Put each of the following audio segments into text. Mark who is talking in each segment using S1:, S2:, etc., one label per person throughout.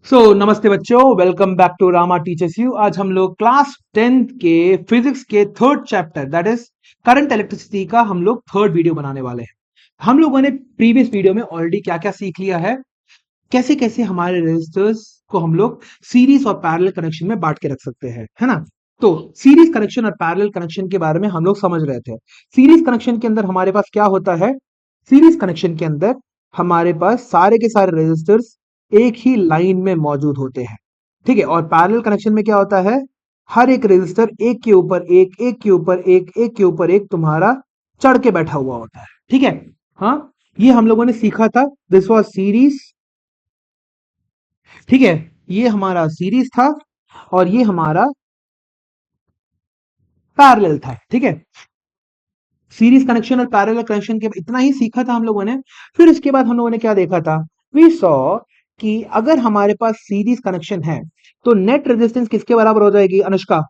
S1: नमस्ते बच्चों, welcome back to Rama teachers you. आज हम लोग क्लास 10th के फिजिक्स के third chapter that is current electricity का हम लोग थर्ड वीडियो बनाने वाले हैं। हम लोगों ने प्रीवियस वीडियो में ऑलरेडी क्या क्या सीख लिया है, कैसे कैसे हमारे रेजिस्टर्स को हम लोग सीरीज और पैरेलल कनेक्शन में बांट के रख सकते हैं, है ना। तो सीरीज कनेक्शन और पैरेलल कनेक्शन के बारे में हम लोग समझ रहे थे। सीरीज कनेक्शन के अंदर हमारे पास क्या होता है, सीरीज कनेक्शन के अंदर हमारे पास सारे के सारे रेजिस्टर्स एक ही लाइन में मौजूद होते हैं, ठीक है। और पैरेलल कनेक्शन में क्या होता है, हर एक रेजिस्टर एक के ऊपर एक, एक के ऊपर एक, एक के ऊपर एक तुम्हारा चढ़ के बैठा हुआ होता है, ठीक है। हाँ, ये हम लोगों ने सीखा था, दिस वाज सीरीज, ठीक है। ये हमारा सीरीज था और ये हमारा पैरेलल था, ठीक है। सीरीज कनेक्शन और पैरेलल कनेक्शन के इतना ही सीखा था हम लोगों ने। फिर इसके बाद हम लोगों ने क्या देखा था, वी सॉ कि अगर हमारे पास सीरीज कनेक्शन है तो नेट रेजिस्टेंस किसके बराबर हो जाएगी Anushka?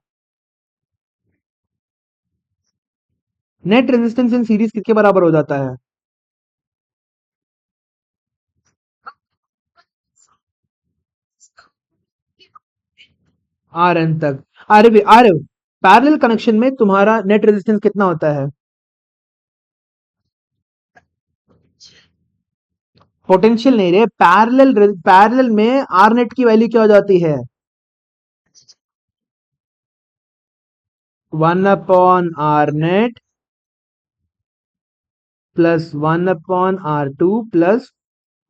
S1: Net resistance in series किसके बराबर हो जाता है? आर एन तक। अरे पैरेलल कनेक्शन में तुम्हारा नेट रेजिस्टेंस कितना होता है? पोटेंशियल नहीं रे, पैरेलल पैरेलल में आर नेट की वैल्यू क्या हो जाती है? 1/r net plus 1/r2 plus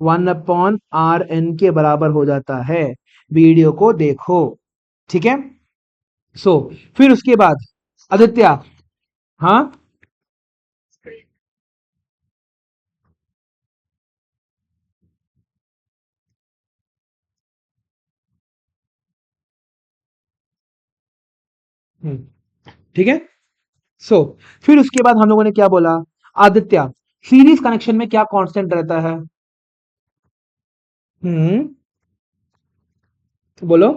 S1: 1/rn के बराबर हो जाता है। वीडियो को देखो, ठीक है। सो फिर उसके बाद आदित्य, हाँ, ठीक है। सो फिर उसके बाद हम लोगों ने क्या बोला, आदित्य, सीरीज कनेक्शन में क्या कांस्टेंट रहता है? हम्म, बोलो।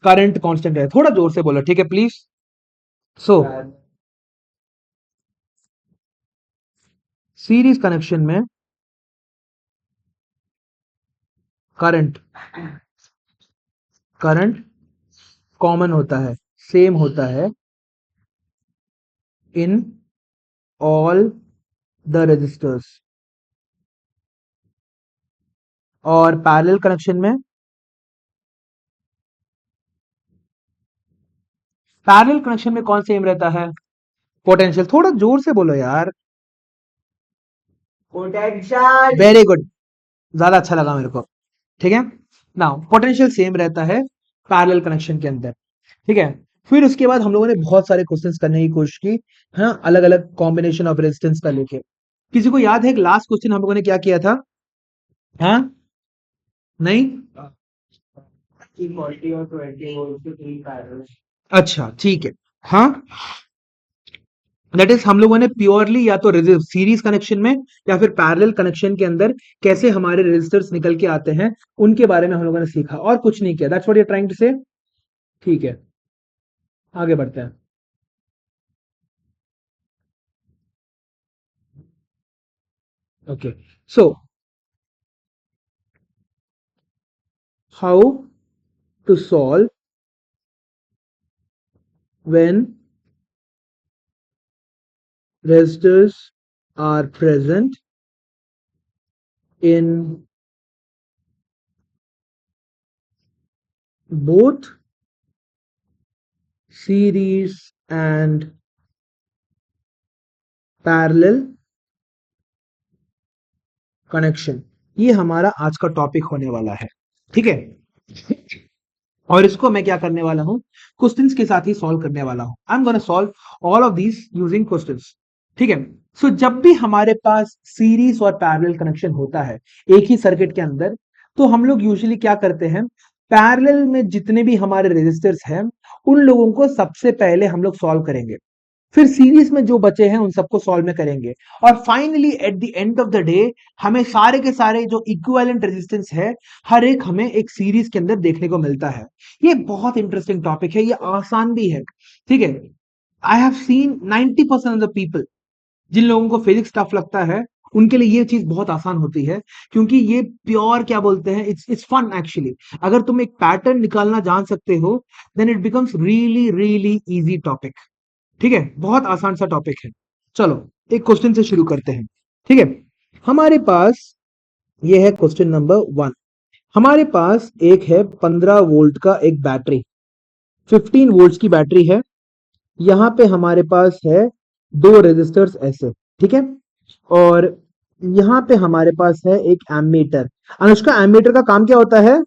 S1: करंट कांस्टेंट है, थोड़ा जोर से बोलो, ठीक है प्लीज। सो सीरीज कनेक्शन में करंट करंट कॉमन होता है, सेम होता है इन ऑल द रेजिस्टर्स। और पैरेलल कनेक्शन में, पैरेलल कनेक्शन में कौन सेम रहता है? पोटेंशियल। थोड़ा जोर से बोलो यार। पोटेंशियल, वेरी गुड, ज्यादा अच्छा लगा मेरे को, ठीक है। नाउ पोटेंशियल सेम रहता है पैरेलल कनेक्शन के अंदर, ठीक है। फिर उसके बाद हम लोगों ने बहुत सारे क्वेश्चंस करने की कोशिश की, हाँ, अलग अलग कॉम्बिनेशन ऑफ रेजिस्टेंस का लेके। किसी को याद है लास्ट क्वेश्चन हम लोगों ने क्या किया था? हाँ, नहीं, अच्छा ठीक है। हाँ, दैट इज हम लोगों ने प्योरली या तो सीरीज कनेक्शन में या फिर पैरेलल कनेक्शन के अंदर कैसे हमारे रेजिस्टर्स निकल के आते हैं उनके बारे में हम लोगों ने सीखा और कुछ नहीं किया। That's what you are trying to say, ठीक है। आगे बढ़ते हैं। Okay, so how to solve when resistors are present in both series and parallel connection। ये हमारा आज का टॉपिक होने वाला है, ठीक है। और इसको मैं क्या करने वाला हूं, क्वेश्चंस के साथ ही सॉल्व करने वाला हूं। आई am gonna solve all of these using questions, ठीक है। सो जब भी हमारे पास सीरीज और पैरेलल कनेक्शन होता है एक ही सर्किट के अंदर, तो हम लोग यूजुअली क्या करते हैं, पैरेलल में जितने भी हमारे रेजिस्टर्स हैं उन लोगों को सबसे पहले हम लोग सॉल्व करेंगे, फिर सीरीज में जो बचे हैं उन सबको सॉल्व में करेंगे, और finally at the end of the day हमें सारे के सारे जो इक्विवेलेंट रेजिस्टेंस है हर एक हमें एक सीरीज के अंदर देखने को मिलता है। ये बहुत इंटरेस्टिंग टॉपिक है, ये आसान भी है, ठीक है। I have seen 90% of the people जिन लोगों को फिजिक्स टफ लगता है उनके लिए ये चीज बहुत आसान होती है, क्योंकि ये प्योर क्या बोलते हैं, इट्स फन एक्चुअली। अगर तुम एक पैटर्न निकालना जान सकते हो then it becomes really really easy topic. ठीक है, बहुत आसान सा टॉपिक है। चलो एक क्वेश्चन से शुरू करते हैं। ठीक है, हमारे पास ये है क्वेश्चन नंबर 1। हमारे पास एक है 15 वोल्ट का एक बैटरी, 15 वोल्ट्स की बैटरी है। यहाँ पे हमारे पास है दो रेजिस्टर्स ऐसे, ठीक है। और यहाँ पे हमारे पास है एक एमीटर। अनुष्का, एमीटर का काम क्या होता है?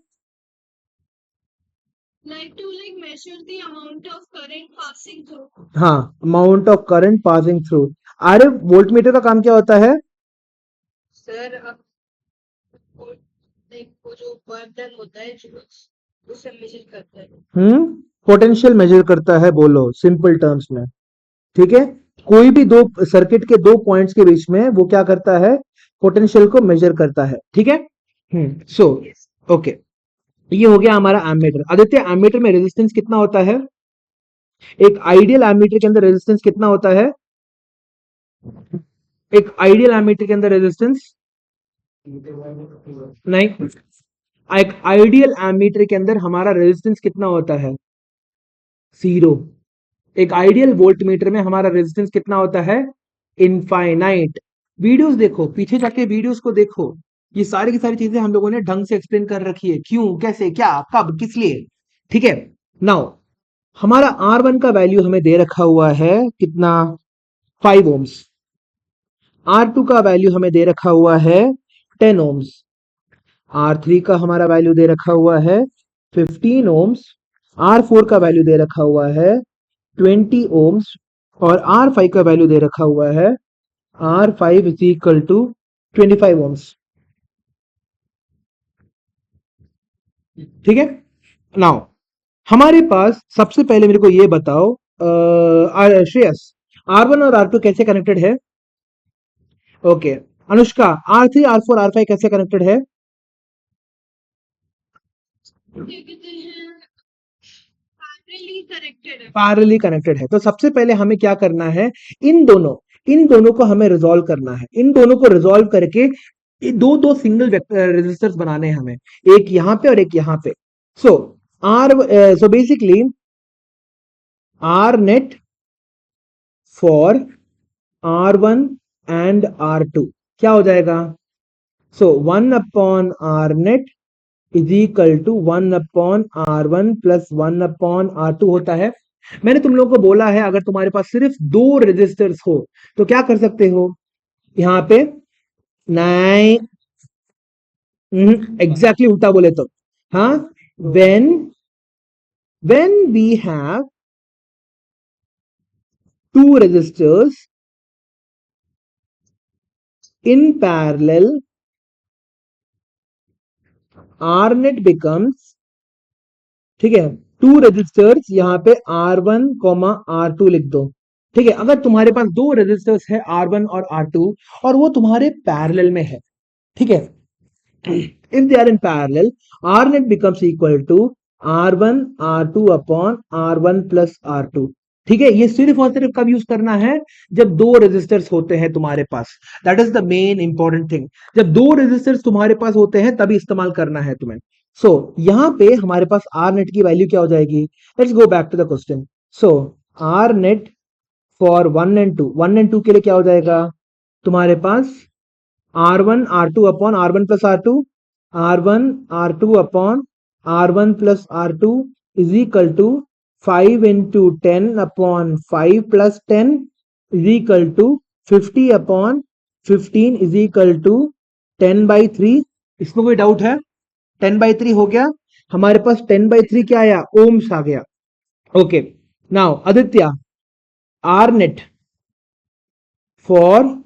S1: हाँ, amount of current passing through. अरे वोल्ट मीटर का काम क्या होता है? पोटेंशियल मेजर करता है, बोलो सिंपल टर्म्स में। ठीक है, कोई भी दो सर्किट के दो पॉइंट्स के बीच में वो क्या करता है, पोटेंशियल को मेजर करता है। ठीक है, सो ओके, ये हो गया हमारा एमीटर। आदित्य, एमीटर में रेजिस्टेंस कितना होता है? एक आइडियल एमीटर के अंदर रेजिस्टेंस कितना होता है? एक आइडियल एमीटर के अंदर रेजिस्टेंस नहीं, एक आइडियल एमीटर के अंदर हमारा रेजिस्टेंस कितना होता है? जीरो। एक आइडियल वोल्ट मीटर में हमारा रेजिस्टेंस कितना होता है? इनफाइनाइट। वीडियोस देखो, पीछे जाके वीडियोस को देखो, ये सारी की सारी चीजें हम लोगों ने ढंग से एक्सप्लेन कर रखी है, क्यों, कैसे, क्या, कब, किस लिए। ठीक है, नाउ हमारा R1 का वैल्यू हमें दे रखा हुआ है कितना? 5 ओम्स। R2 का वैल्यू हमें दे रखा हुआ है 10 ओम्स। R3 का हमारा वैल्यू दे रखा हुआ है 15 ओम्स। R4 का वैल्यू दे रखा हुआ है 20 ओम्स। और R5 का वैल्यू दे रखा हुआ है R5 is equal to 25 ohms. ठीक है, नाउ हमारे पास सबसे पहले मेरे को ये बताओ, श्रेयस, R1 और R2 कैसे कनेक्टेड है? Okay, Anushka, R3 R4 R5 कैसे कनेक्टेड है? पैरेलली कनेक्टेड है। तो सबसे पहले हमें क्या करना है, इन दोनों इन दोनों को हमें रिजॉल्व करना है। इन दोनों को रिजॉल्व करके दो दो सिंगल रेजिस्टर्स बनाने हैं हमें, एक यहां पे और एक यहां पे। So R so basically R net for R1 and R2 क्या हो जाएगा? So 1/R net is equal to 1/R1 plus 1/R2 होता है। मैंने तुम लोगों को बोला है अगर तुम्हारे पास सिर्फ दो रेजिस्टर्स हो तो क्या कर सकते हो यहां पे? नहीं, एग्जैक्टली उल्टा बोले तो। हाँ, when when we have two resistors in parallel, R net becomes, ठीक है, टू रेजिस्टर्स यहां पे R1 R2 लिख दो। ठीक है, अगर तुम्हारे पास दो रेजिस्टर्स है R1 और R2 और वो तुम्हारे पैरेलल में है, ठीक है, if they are in parallel, R net becomes equal to R1 R2 upon R1 plus R2। ठीक है, ये सिर्फ और सिर्फ कब यूज करना है? जब दो रेजिस्टर्स होते हैं तुम्हारे पास। That is the main important thing. जब दो रेजिस्टर्स तुम्हारे पास होते हैं तभी इस्तेमाल करना है तुम्हें। सो यहां पे हमारे पास आर नेट की वैल्यू क्या हो जाएगी? Let's go back to the question. So R net for 1 and 2 के लिए क्या हो जाएगा तुम्हारे पास? R1 R2 upon R1 plus R2, R1 R2 upon R1 plus R2 is equal to 5 into 10 upon 5 plus 10 is equal to 50 upon 15 is equal to 10/3। इसमें कोई doubt है? 10/3 हो गया हमारे पास। 10/3 क्या आया? ओम्स आ गया। Okay, now Aditya, R net for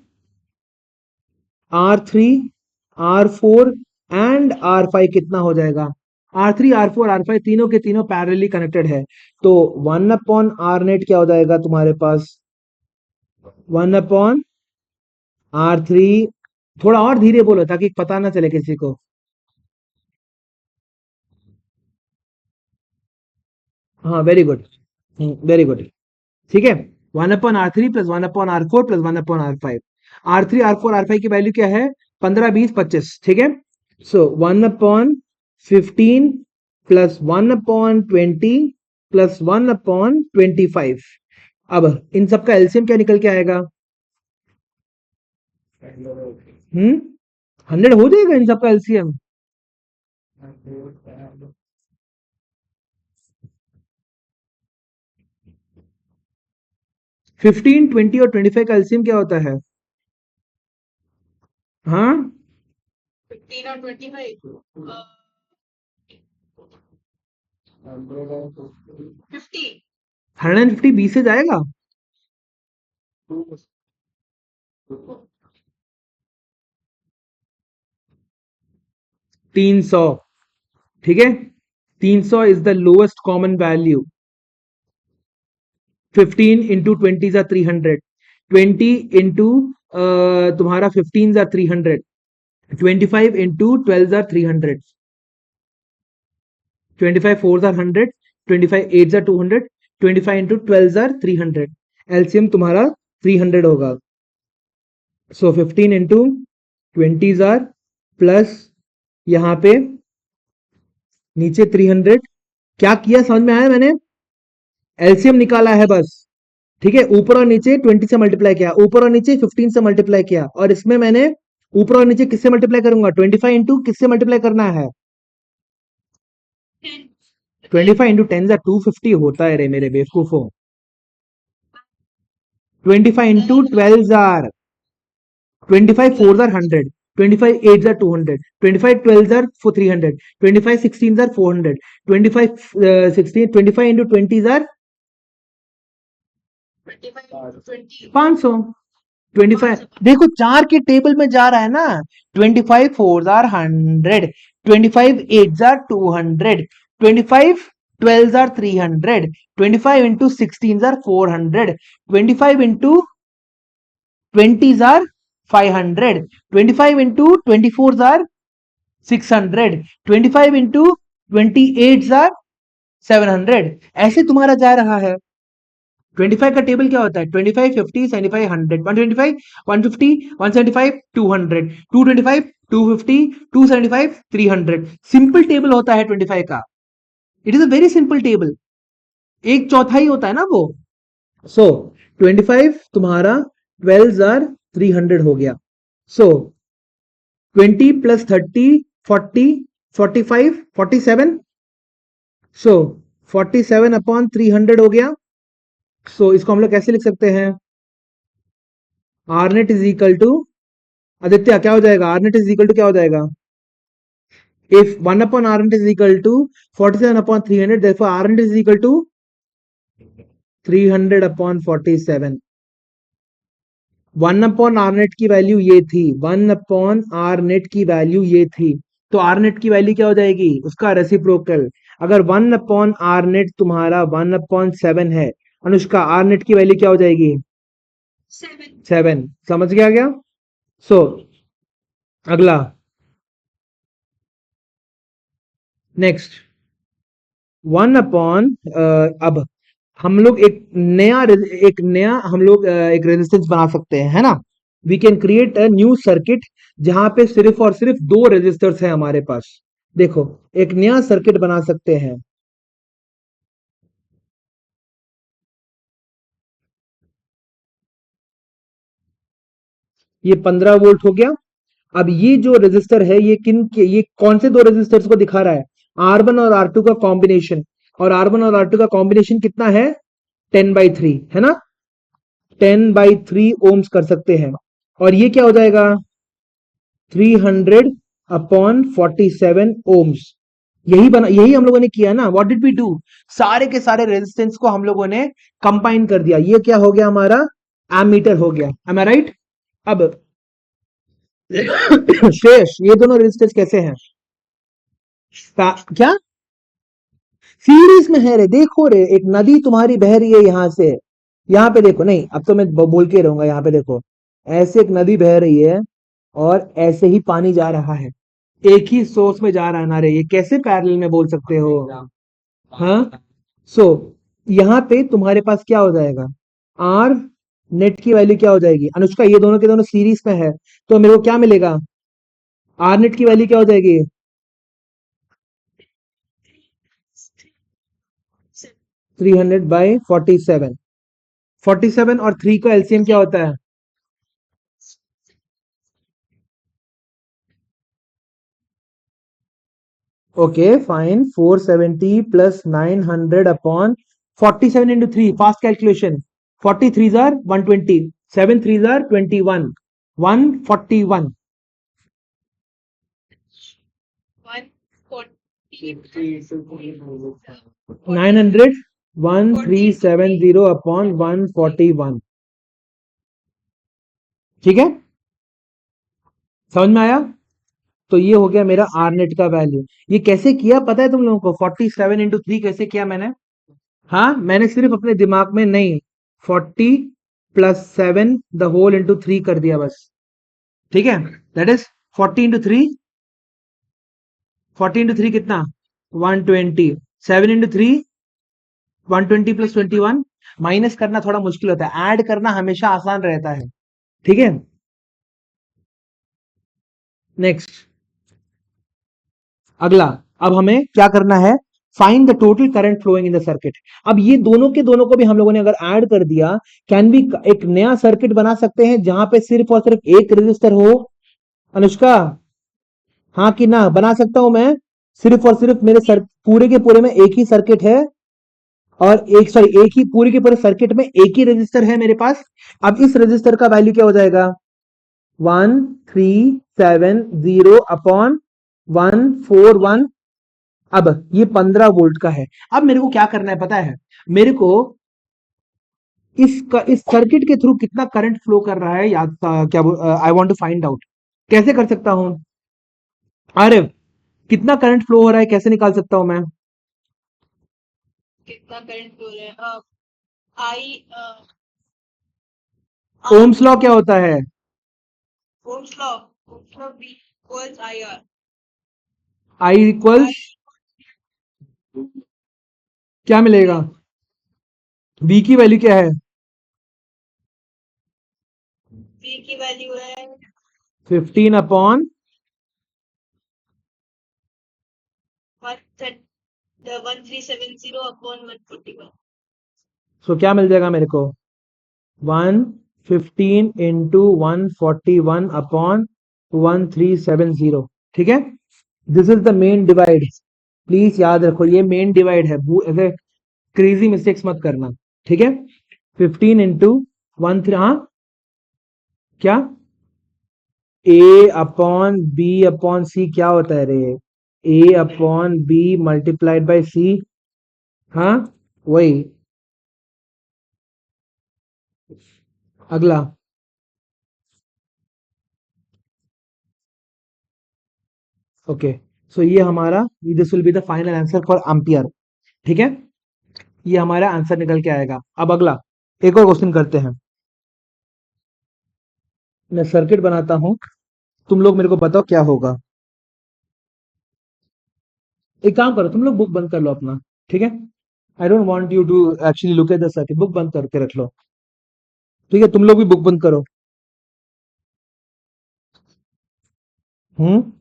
S1: R3 R4 and R5 कितना हो जाएगा? R3 R4 R5 तीनों के तीनों पैरेलली कनेक्टेड है, तो 1/R नेट क्या हो जाएगा तुम्हारे पास? 1/R3। थोड़ा और धीरे बोलो ताकि पता ना चले किसी को। हाँ, वेरी गुड, वेरी गुड। ठीक है, one upon R three plus one upon R four plus one upon R five. R three R four R five की वैल्यू क्या है? 15 20 25, ठीक है। So one upon 15 plus one upon 20 plus one upon 25। अब इन सबका LCM क्या निकल के आएगा? 100 हो जाएगा इन सबका एलसीएम। 15 20 और 25 का एलसीएम क्या होता है? हाँ
S2: 15 और 25 50।
S1: 150 20 से जाएगा। 300, ठीक है। 300 is the lowest common value. 15 into 20 जा 300, 20 इंटू तुम्हारा 15 जा 300, 25 इंटू 12 जा 300, 25 4 जा 100, 25 8 जा 200, 25 इंटू 12 जा 300। एलसीएम तुम्हारा 300 होगा। सो 15 इंटू 20 जार प्लस यहां पे नीचे 300। क्या किया समझ में आया? मैंने एलसीएम निकाला है बस, ठीक है। ऊपर और नीचे 20 से मल्टीप्लाई किया, ऊपर और नीचे 15 से मल्टीप्लाई किया, और इसमें मैंने ऊपर और नीचे किससे मल्टीप्लाई करूंगा? 25 इंटू किससे मल्टीप्लाई करना है? 25 इंटू 10 जा 250 होता है रे मेरे बेवकूफों। 25 into 12 jar 25 4 jar 100, 25 8 jar 200, 25 12 jar 300, 25 16 jar 400, 25 16 25 into 20 jar 500। 25 देखो 4 के टेबल में जा रहा है ना। 25 4 jar 100, 25 8 jar 200, 25 12 jar 300, 25 into 16 jar 400, 25 into 20 jar 500, 25 into 24 jar 600, 25 into 28 jar 700। ऐसे तुम्हारा जा रहा है। 25 का टेबल क्या होता है? 25 50 75 100, 125 150 175 200, 225 250 275 300। सिंपल टेबल होता है 25 का। It is a very simple table. एक चौथाई होता है ना वो। सो 25 तुम्हारा 12 जार 300 हो गया। सो 20 प्लस 30 40 45 47। सो 47 अपॉन 300 हो गया। सो इसको हम लोग कैसे लिख सकते हैं? R net is equal to, Aditya क्या हो जाएगा? R net is equal to क्या हो जाएगा? If 1 upon r net is equal to 47 upon 300, therefore r net is equal to 300 upon 47। 1 upon r net की वैल्यू ये थी, 1 upon r net की वैल्यू ये थी। तो r net की वैल्यू क्या हो जाएगी? उसका रेसिप्रोकल। अगर 1 upon r net तुम्हारा 1 upon 7 है, अनुष्का r net की वैल्यू क्या हो जाएगी? 7। समझ गया क्या? सो अगला नेक्स्ट 1 अपॉन, अब हम लोग एक नया हम लोग एक रेजिस्टेंस बना सकते हैं, है ना। We can create a new circuit जहां पे सिर्फ और सिर्फ दो रेजिस्टर्स है हमारे पास। देखो एक नया सर्किट बना सकते हैं। ये 15 वोल्ट हो गया। अब ये जो रेजिस्टर है ये कौन से दो रेजिस्टर्स को दिखा रहा है? R1 और R2 का कॉम्बिनेशन। और R1 और R2 का कॉम्बिनेशन कितना है? 10/3 है ना। 10/3 ओम्स कर सकते हैं। और ये क्या हो जाएगा? 300 अपॉन 47 ओम्स। यही हम लोगों ने किया ना। What did we do? सारे के सारे रेजिस्टेंस को हम लोगों ने कंबाइन कर दिया। ये क्या हो गया? हमारा एमीटर हो गया। एम आई राइट? अब शेष ये दोनों रेजिस्टेंस कैसे हैं? क्या सीरीज में है रे? देखो रे, एक नदी तुम्हारी बह रही है यहां से। यहाँ पे देखो, नहीं अब तो मैं बोल के रहूंगा। यहाँ पे देखो, ऐसे एक नदी बह रही है और ऐसे ही पानी जा रहा है। एक ही सोर्स में जा रहा है ना रे। ये कैसे पैरेलल में बोल सकते हो? हाँ। सो यहाँ पे तुम्हारे पास क्या हो जाएगा? आर नेट की वैल्यू क्या हो जाएगी अनुष्का, ये दोनों के दोनों सीरीज में है, तो मेरे को क्या मिलेगा, आर नेट की वैल्यू क्या हो जाएगी, 300/47। 47 और 3 का एलसीएम क्या होता है, okay fine, 470 plus 900 upon 47 into 3, fast calculation, 40 3 jar 120, 7 3 jar 21, 141,
S2: 140
S1: 900 1370 upon 141, ठीक है, समझ में आया। तो ये हो गया मेरा आर नेट का वैल्यू। ये कैसे किया पता है तुम लोगों को, 47 इंटू 3 कैसे किया मैंने, हाँ मैंने सिर्फ अपने दिमाग में नहीं, 40 प्लस 7 द होल इंटू 3 कर दिया बस, ठीक है, दैट इज 40 इंटू 3, 40 इंटू 3 कितना 120, 7 इंटू 3 120 प्लस 21, माइनस करना थोड़ा मुश्किल होता है, ऐड करना हमेशा आसान रहता है, ठीक है। नेक्स्ट, अगला, अब हमें क्या करना है, find the total current flowing in the circuit. अब ये दोनों के दोनों को भी हम लोगों ने अगर ऐड कर दिया, कैन भी एक नया सर्किट बना सकते हैं जहां पे सिर्फ और सिर्फ एक रेजिस्टर हो, अनुष्का, हाँ कि ना, बना सकता हूं मैं, सिर्फ और सिर्फ मेरे सर पूरे के पूरे में एक ही सर्किट है, और एक सॉरी एक ही पूरे के पूरे सर्किट में एक ही रजिस्टर है मेरे पास। अब इस रजिस्टर का वैल्यू क्या हो जाएगा, 1370 अपॉन 141। अब ये 15 वोल्ट का है। अब मेरे को क्या करना है पता है, मेरे को इस सर्किट के थ्रू कितना करंट फ्लो कर रहा है, याद क्या, I want to find out, कैसे कर सकता हूं, अरे कितना करंट फ्लो हो रहा है कैसे निकाल सकता हूं मैं,
S2: कितना करंट फ्लो रहा है, आई
S1: ओम्स लॉ क्या होता है,
S2: Ohm's law V equals IR,
S1: I equals क्या मिलेगा, V की वैल्यू क्या है,
S2: V की वैल्यू है
S1: 15 अपॉन
S2: 1370 अपॉन 141,
S1: सो क्या मिल जाएगा मेरे को, 115 इंटू 141 अपॉन 1370, ठीक है, this is the main divide, please याद रखो ये मेन डिवाइड है, ऐसे क्रेजी मिस्टेक्स मत करना, ठीक है, 15 इंटू 13, हाँ क्या, ए अपॉन बी अपॉन सी क्या होता है रे, ए अपॉन बी मल्टीप्लाइड बाय सी, हाँ वही, अगला, ओके, सो ये हमारा, this will be the final answer for ampere, ठीक है, ये हमारा आंसर निकल के आएगा। अब अगला एक और क्वेश्चन करते हैं, मैं सर्किट बनाता हूं, तुम लोग मेरे को बताओ क्या होगा, एक काम करो तुम लोग बुक बंद कर लो अपना, ठीक है, I don't want you to actually look at the circuit, book बंद करके रख लो, ठीक है, तुम लोग भी बुक बंद करो, हम्म,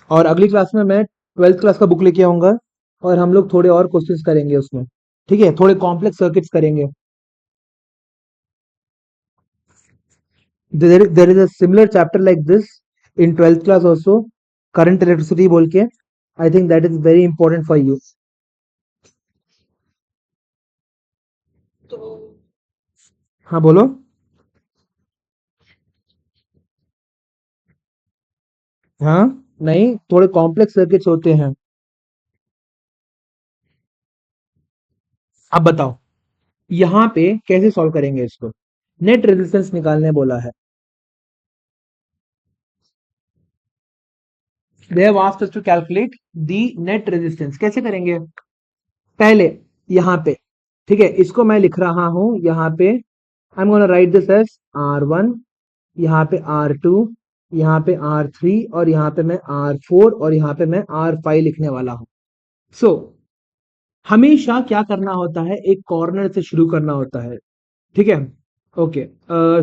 S1: और अगली क्लास में मैं 12th क्लास का बुक लेके आऊंगा, और हम लोग थोड़े और क्वेश्चंस करेंगे उसमें, ठीक है, थोड़े कॉम्प्लेक्स सर्किट्स करेंगे, there is a similar chapter like this in 12th class also, current electricity बोल के, I think that is very important for you,
S2: तो
S1: हाँ बोलो, हाँ नहीं, थोड़े कॉम्प्लेक्स सर्किट्स होते हैं, अब बताओ यहाँ पे कैसे सॉल्व करेंगे इसको, नेट रेजिस्टेंस निकालने बोला है, they have asked us to calculate the net resistance, कैसे करेंगे, पहले यहाँ पे, ठीक है, इसको मैं लिख रहा हूं यहाँ पे, I am gonna write this as R1, यहाँ पे R2, यहाँ पे R3, और यहाँ पे मैं R4, और यहाँ पे मैं R5 लिखने वाला हूं, सो हमेशा क्या करना होता है, एक कॉर्नर से शुरू करना होता है, ठीक है। ओके,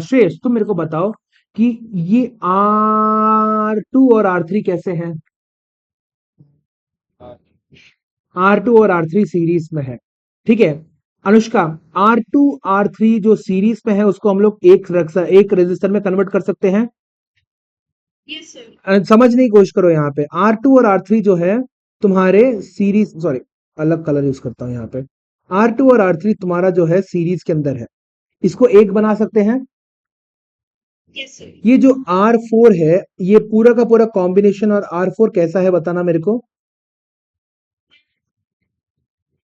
S1: श्रेयस तुम मेरे को बताओ कि ये R2 और R3 कैसे हैं। R2 और R3 सीरीज में है, ठीक है। अनुष्का, R2 R3 जो सीरीज में है उसको हम लोग एक रेजिस्टर में कन्वर्ट कर सकते हैं।
S2: Yes, sir.
S1: समझने की कोशिश करो, यहाँ पे R2 और R3 जो है तुम्हारे सीरीज, सॉरी अलग कलर यूज करता हूँ यहाँ पे। R2 और R3 तुम्हारा जो है सीरीज के अंदर है, इसको एक बना सकते हैं।
S2: Yes, sir.
S1: ये जो R4 है, ये पूरा का पूरा कॉम्बिनेशन और R4 कैसा है बताना मेरे को।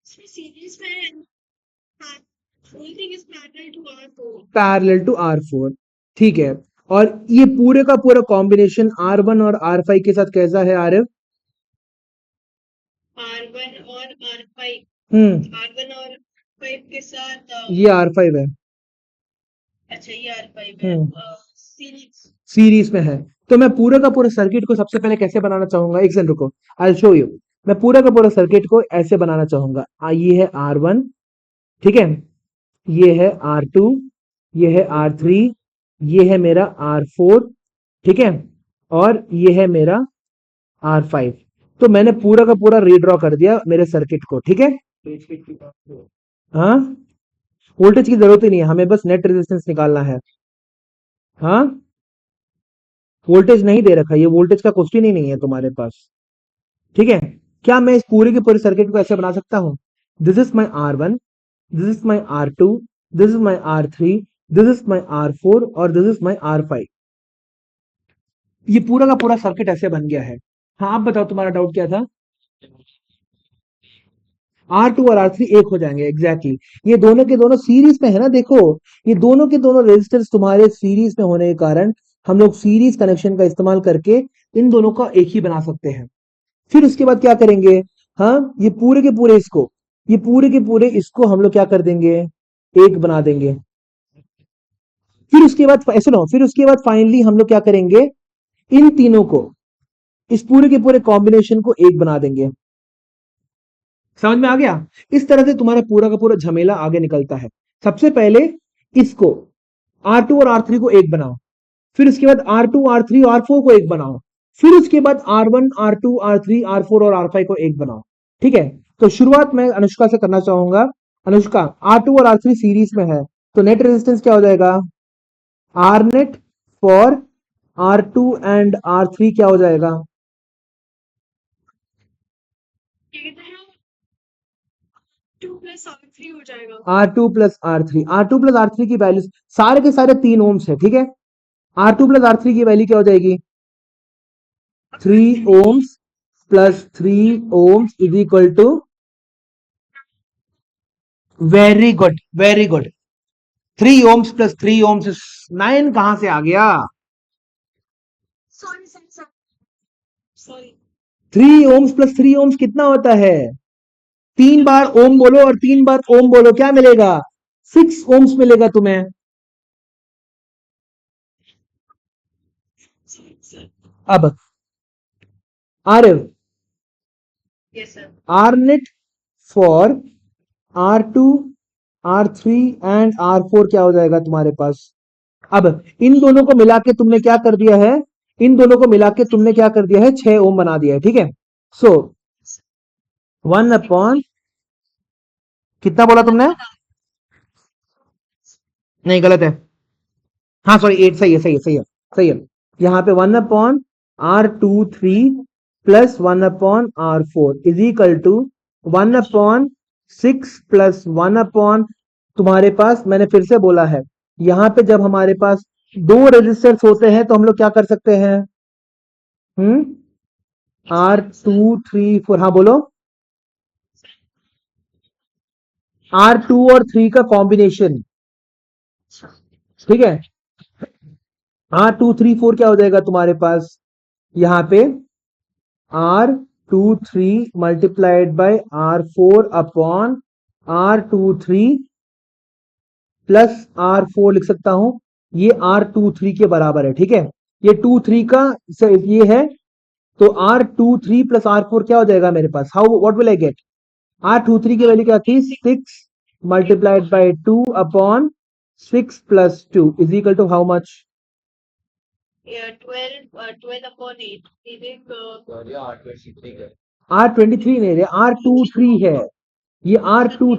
S2: इसमें series में whole thing is parallel to R4.
S1: Parallel to R4, ठीक है। और ये पूरे का पूरा कॉम्बिनेशन R1 और R5 के साथ कैसा है आरिफ।
S2: R1 और R5. R1 और 5 के साथ
S1: ये R5 है,
S2: अच्छा ये R5 है. सीरीज.
S1: सीरीज में है। तो मैं पूरा का पूरा सर्किट को सबसे पहले कैसे बनाना चाहूंगा, एक सेकंड रुको, आई शो यू। मैं पूरा का पूरा सर्किट को ऐसे बनाना चाहूंगा, ये है R1, ठीक है, ये है R2, ये है R3, ये है मेरा R4, ठीक है, और ये है मेरा R5। तो मैंने पूरा का पूरा रीड्रॉ कर दिया मेरे सर्किट को, ठीक है। हाँ, वोल्टेज की जरूरत ही नहीं है, हमें बस नेट रेजिस्टेंस निकालना है। हाँ, वोल्टेज नहीं दे रखा, ये वोल्टेज का क्वेश्चन ही नहीं है तुम्हारे पास, ठीक है। क्या मैं इस पूरे के पूरे सर्किट को ऐसे बना सकता हूं, this is my R1, this is my R2, this is my R3, this is my R4 और दिस इज माई R5। ये पूरा का पूरा सर्किट ऐसे बन गया है। हाँ, आप बताओ तुम्हारा डाउट क्या था। R2 और R3 एक हो जाएंगे, एग्जैक्टली ये दोनों के दोनों सीरीज में है ना, देखो ये दोनों के दोनों रेजिस्टेंस तुम्हारे सीरीज में होने के कारण हम लोग सीरीज कनेक्शन का इस्तेमाल करके इन दोनों का एक ही बना सकते हैं। फिर उसके बाद क्या करेंगे, हाँ ये पूरे के पूरे इसको, ये पूरे के पूरे इसको हम लोग क्या कर देंगे, एक बना देंगे। फिर उसके बाद सुनो, फिर उसके बाद फाइनली हम लोग क्या करेंगे, इन तीनों को, इस पूरे के पूरे कॉम्बिनेशन को एक बना देंगे। समझ में आ गया। इस तरह से तुम्हारा पूरा का पूरा झमेला आगे निकलता है। सबसे पहले इसको R2 और R3 को एक बनाओ, फिर उसके बाद R2 R3 R4 को एक बनाओ, फिर उसके बाद R1 R2 R3 R4 और R5 को एक बनाओ, ठीक है। तो शुरुआत मैं अनुष्का से करना चाहूंगा। अनुष्का, R2 और R3 सीरीज में है, तो नेट रेजिस्टेंस क्या हो जाएगा, R net for R2 and R3 क्या हो जाएगा।
S2: ये कहते हैं 2 प्लस R3 हो जाएगा.
S1: R2 प्लस R3 की वैल्यू सारे के सारे 3 ओम्स है, ठीक है। R2 प्लस R3 की वैल्यू क्या हो जाएगी, 3 ohms plus 3 ohms is equal to, very good very good, 3 ohms plus 3 ohms 9 कहां से आ गया।
S2: सॉरी
S1: 3 ओम्स प्लस 3 ओम्स कितना होता है, 3 बार ओम बोलो और 3 बार ओम बोलो, क्या मिलेगा, 6 ओम्स मिलेगा तुम्हें। अब Aarav,
S2: yes sir.
S1: R net for R2 R3 and R4 क्या हो जाएगा तुम्हारे पास। अब इन दोनों को मिला के तुमने क्या कर दिया है, इन दोनों को मिला के तुमने क्या कर दिया है, 6 ओम बना दिया है, ठीक है। सो 1 अपॉन, कितना बोला तुमने, नहीं गलत है, हाँ सॉरी 8, सही है सही है सही है सही है। यहाँ पे 1 upon R23 plus 1 upon R4 is equal to 1 upon 6 plus 1 upon, तुम्हारे पास मैंने फिर से बोला है, यहाँ पे जब हमारे पास दो रेजिस्टर्स होते हैं तो हम लोग क्या कर सकते हैं, R2 3 4, हाँ बोलो, R2 और 3 का कॉम्बिनेशन, ठीक है। R2 3 4 क्या हो जाएगा तुम्हारे पास, यहाँ पे R23 multiplied by R4 upon R23 plus R4 लिख सकता हूं, ये R23 के बराबर है, ठीक है। ये 2 3 का ये है, तो R23 प्लस R4 क्या हो जाएगा मेरे पास, how what will I get, R23 की वैल्यू क्या थी? 6 multiplied by 2 upon 6 plus 2 is equal to how much?
S2: Yeah, 12 upon 8. Meaning,
S1: R23 नहीं रे, R23 है ये, R2।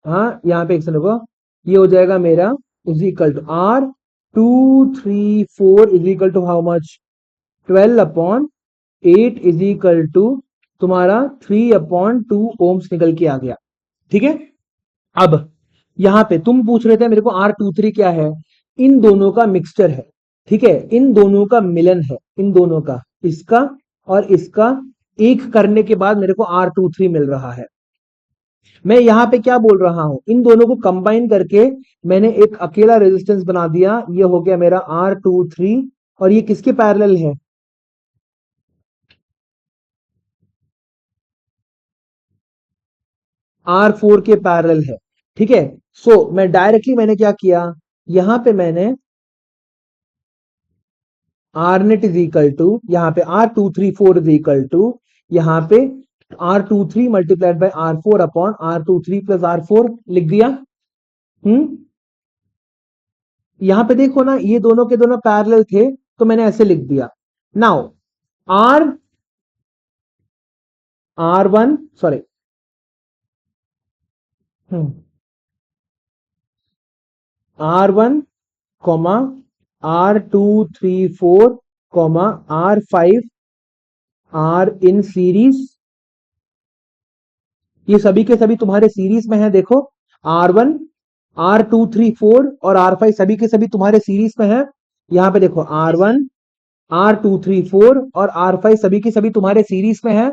S1: हाँ यहाँ पे एक सेकंड रुको, ये हो जाएगा मेरा is equal to R234 is equal to how much? 12 upon 8 is equal to तुम्हारा 3/2 ओम्स निकल के आ गया। ठीक है, अब यहां पे तुम पूछ रहे थे मेरे को R23 क्या है? इन दोनों का मिक्सचर है। ठीक है, इन दोनों का मिलन है, इन दोनों का, इसका और इसका एक करने के बाद मेरे को R23 मिल रहा है। मैं यहाँ पे क्या बोल रहा हूं, इन दोनों को कंबाइन करके मैंने एक अकेला रेजिस्टेंस बना दिया, ये हो गया मेरा R23। और ये किसके पैरेलल है? R4 के पैरेलल है। ठीक है, सो मैं डायरेक्टली मैंने क्या किया, यहां पे मैंने R net is equal to, यहाँ पे R234 इज इक्वल टू, यहाँ पे R23 multiplied by R4 upon R23 plus R4 लिख दिया। यहां पे देखो ना, ये दोनों के दोनों पैरेलल थे तो मैंने ऐसे लिख दिया। Now R R1 sorry R1 comma R234 comma R5 are in series, ये सभी के सभी तुम्हारे सीरीज में है। देखो R1 R234 और R5 सभी के सभी तुम्हारे सीरीज में है। यहाँ पे देखो R1 R234 और R5 सभी के सभी तुम्हारे सीरीज में है।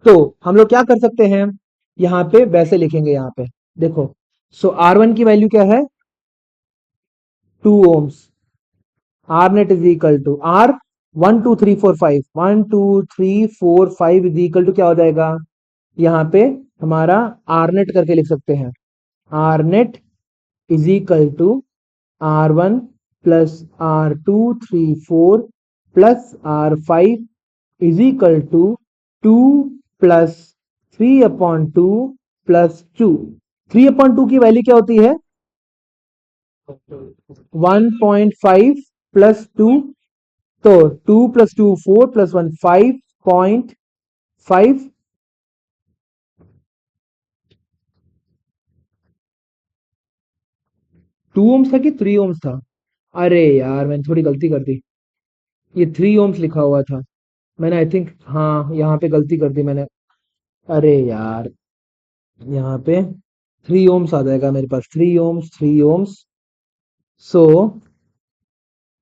S1: तो हम लोग क्या कर सकते हैं, यहाँ पे वैसे लिखेंगे, यहाँ पे देखो, सो R1 की वैल्यू क्या है? 2 ohms. R net is equal to R 1 2 3 4 5 1 2 3 4 5 is equal to क्या हो जाएगा? यहाँ पे हमारा R नेट करके लिख सकते हैं, R net is equal to R1 plus R234 plus R5 is equal to 2 plus 3/2 plus 2। 3/2 की वैल्यू क्या होती है? 1.5 प्लस 2, तो 2 प्लस 2 4 प्लस 1 5.5। 2 ओम्स था कि 3 ओम्स था? अरे यार मैंने थोड़ी गलती कर दी, ये 3 ओम्स लिखा हुआ था मैंने, आई थिंक, हाँ यहाँ पे गलती कर दी मैंने। अरे यार, यहाँ पे 3 ओम्स आ जाएगा मेरे पास, 3 ओम्स 3 ओम्स। सो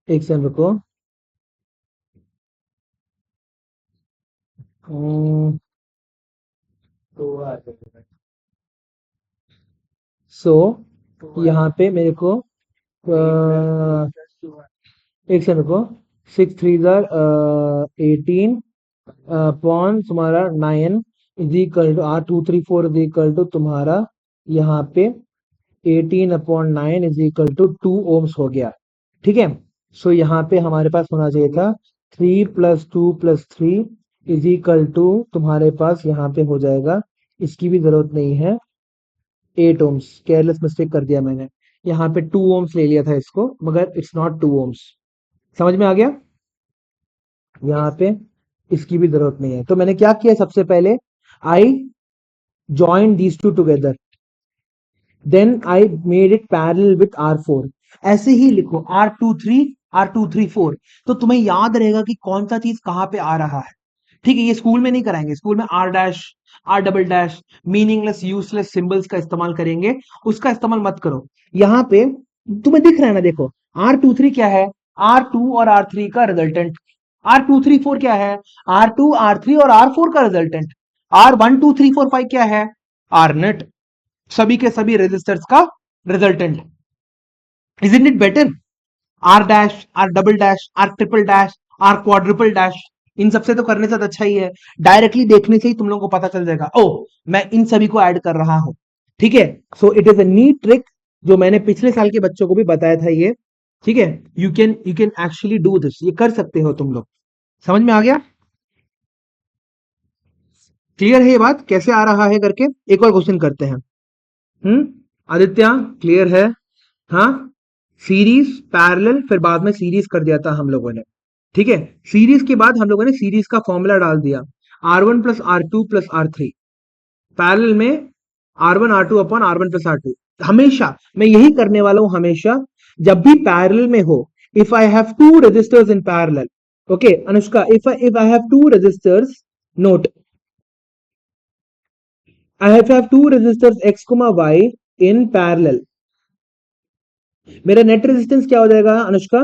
S1: एक सेकंड रुको, सो यहाँ पे मेरे को एक सेकंड रुको, 6 3 जार 18 अपॉन तुम्हारा 9 is equal to R234 is equal to तुम्हारा यहाँ पे 18/9 इज इक्वल टू 2 ओम्स हो गया। ठीक है, सो यहाँ पे हमारे पास होना चाहिए था 3 plus 2 plus 3 is equal to तुम्हारे पास यहाँ पे हो जाएगा, इसकी भी जरूरत नहीं है, 8 ओम्स। केयरलेस मिस्टेक कर दिया मैंने, यहाँ पे 2 ओम्स ले लिया था इसको, मगर इट्स नॉट 2 ओम्स। समझ में आ गया? यहाँ पे इसकी भी जरूरत नहीं है। तो मैंने क्या किया, सबसे पहले I join these two together, then I made it parallel with R4। ऐसे ही लिखो R23 R234, तो तुम्हें याद रहेगा कि कौन सा चीज कहां पे आ रहा है। ठीक है, ये स्कूल में नहीं कराएंगे, स्कूल में R dash R double dash meaningless useless symbols का इस्तेमाल करेंगे, उसका इस्तेमाल मत करो। यहाँ पे तुम्हें दिख रहा है ना, देखो R23 क्या है? R2 और R3 का रिजल्टेंट। R234 क्या है? R2 R3 और R4 का रिजल्टेंट। R1 2 3 4 5 क्या है? R नेट, सभी के सभी रेजिस्टर्स का resultant. Isn't it better? R dash R double dash R triple dash R quadruple dash, इन सबसे तो करने से तो अच्छा ही है, डायरेक्टली देखने से ही तुम लोगों को पता चल जाएगा, ओ मैं इन सभी को ऐड कर रहा हूं। ठीक है, so it is a neat trick जो मैंने पिछले साल के बच्चों को भी बताया था ये। ठीक है, you can actually do this, ये कर सकते हो तुम लोग। समझ में आ गया? क्लियर है ये बात कैसे आ रहा है करके? एक और क्वेश्चन करते हैं। आदित्य क्लियर है? हाँ, सीरीज पैरेलल, फिर बाद में सीरीज कर दिया था हम लोगों ने। ठीक है, सीरीज के बाद हम लोगों ने सीरीज का फॉर्मूला डाल दिया, R1 plus R2 plus R3। Parallel में R1 R2 upon R1 plus R2। हमेशा मैं यही करने वाला हूं, हमेशा जब भी पैरेलल में हो। If I have two resistors in parallel, okay Anushka, if I have two resistors, note, I have two resistors X, Y in parallel. मेरा नेट रेजिस्टेंस क्या हो जाएगा Anushka?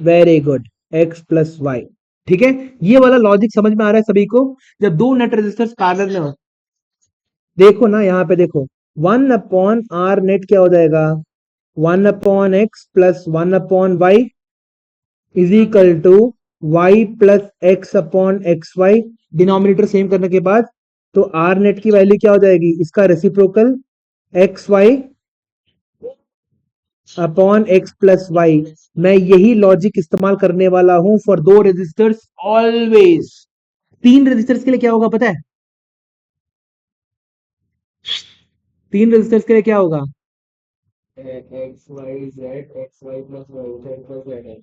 S1: Very good, X plus Y. ठीक है, ये वाला लॉजिक समझ में आ रहा है सभी को? जब दो नेट रेजिस्टर्स पैरेलल में हो, देखो ना यहाँ पे देखो, 1 अपॉन आर नेट क्या हो जाएगा? 1 upon X plus 1 upon Y is equal to Y plus X upon X Y. Denominator same करने के बाद तो आर नेट की वैल्यू क्या हो जाएगी? इसका reciprocal X Y upon X plus Y. मैं यही लॉजिक इस्तेमाल करने वाला हूं फॉर दो रेजिस्टर्स ऑलवेज। तीन रेजिस्टर्स के लिए क्या होगा पता है? तीन रेजिस्टर्स के लिए क्या होगा?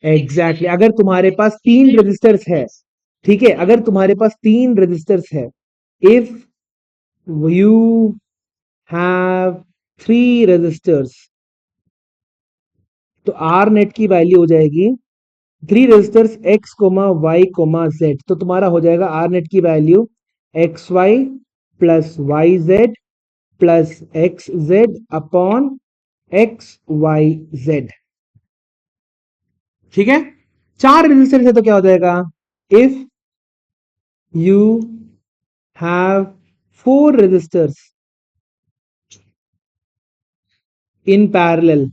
S1: एग्जैक्टली, अगर तुम्हारे पास तीन रेजिस्टर्स है, ठीक है, अगर तुम्हारे पास तीन रेजिस्टर्स है, if you have three resistors, तो आर नेट की वैल्यू हो जाएगी three resistors X comma Y comma Z. तो तुम्हारा हो जाएगा आर नेट की value X Y plus Y Z plus X Z upon X Y Z. ठीक है, चार रेजिस्टर है तो क्या हो जाएगा? If you have four resistors in parallel,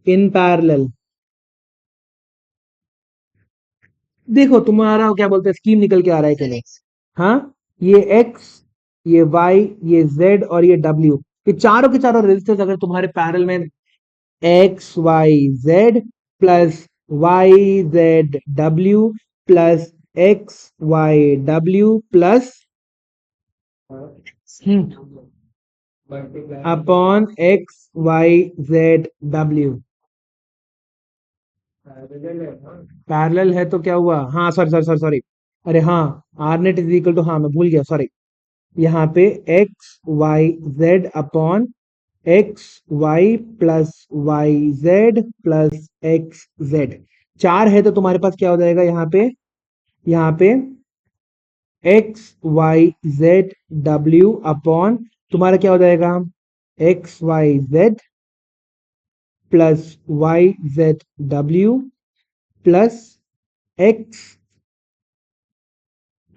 S1: in parallel, देखो तुम्हारा क्या बोलते हैं, स्कीम निकल के आ रहा है कि नहीं? हाँ, ये x, ये y, ये z और ये w, ये चारों के चारों रेजिस्टर्स अगर तुम्हारे पैरेलल में X Y Z plus Y Z W plus X Y W plus upon X Y Z W parallel है तो क्या हुआ? हाँ सॉरी सॉरी सॉरी सॉरी, अरे हाँ, R net is equal to, हाँ मैं भूल गया सॉरी, यहाँ पे X Y Z upon X Y plus Y Z plus X Z. चार है तो तुम्हारे पास क्या हो जाएगा यहाँ पे? यहाँ पे X Y Z W upon तुम्हारा क्या हो जाएगा? X Y Z plus Y Z W plus X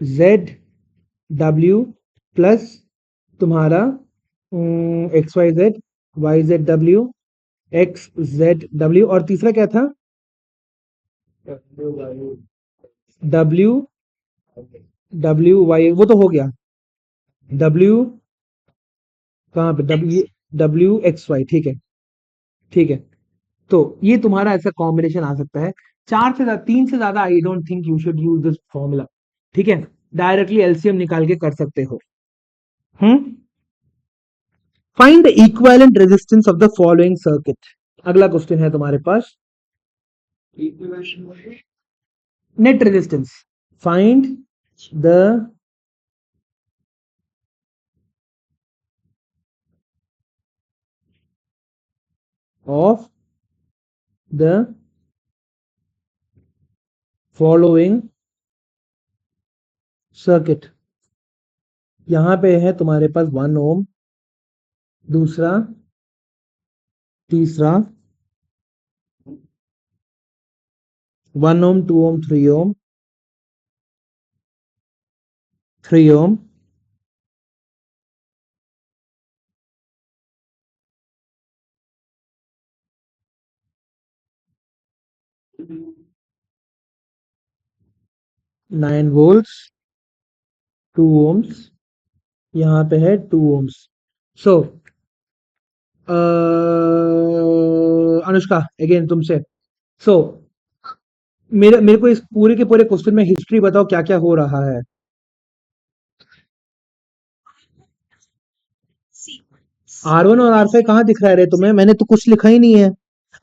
S1: Z W plus तुम्हारा X Y Z W X Z W, और तीसरा क्या था? डब्ल्यू डब्ल्यू वाई, वो तो हो गया। डब्ल्यू कहाँ पे? डब्ल्यू डब्ल्यू एक्स वाई, ठीक है, ठीक है। तो ये तुम्हारा ऐसा कॉम्बिनेशन आ सकता है। चार से ज्यादा, तीन से ज्यादा I don't think you should use this formula. ठीक है, डायरेक्टली एलसीएम निकाल के कर सकते हो। Find the equivalent resistance of the following circuit. अगला क्वेश्चन है तुम्हारे पास, net resistance. Find the of the following circuit। यहां पे है तुम्हारे पास 1 ओम, दूसरा, तीसरा, 1 ओम, 2 ओम, 3 ओम, 3 ओम, 9 वोल्ट्स, 2 ओम्स, यहां पे है 2 ओम्स। सो अनुष्का अगेन तुमसे, सो मेरे मेरे को इस पूरे के पूरे क्वेश्चन में हिस्ट्री बताओ क्या क्या हो रहा है।
S2: C.
S1: R1 और R5 कहाँ दिख रहा है रे तुम्हें? मैंने तो कुछ लिखा ही नहीं है।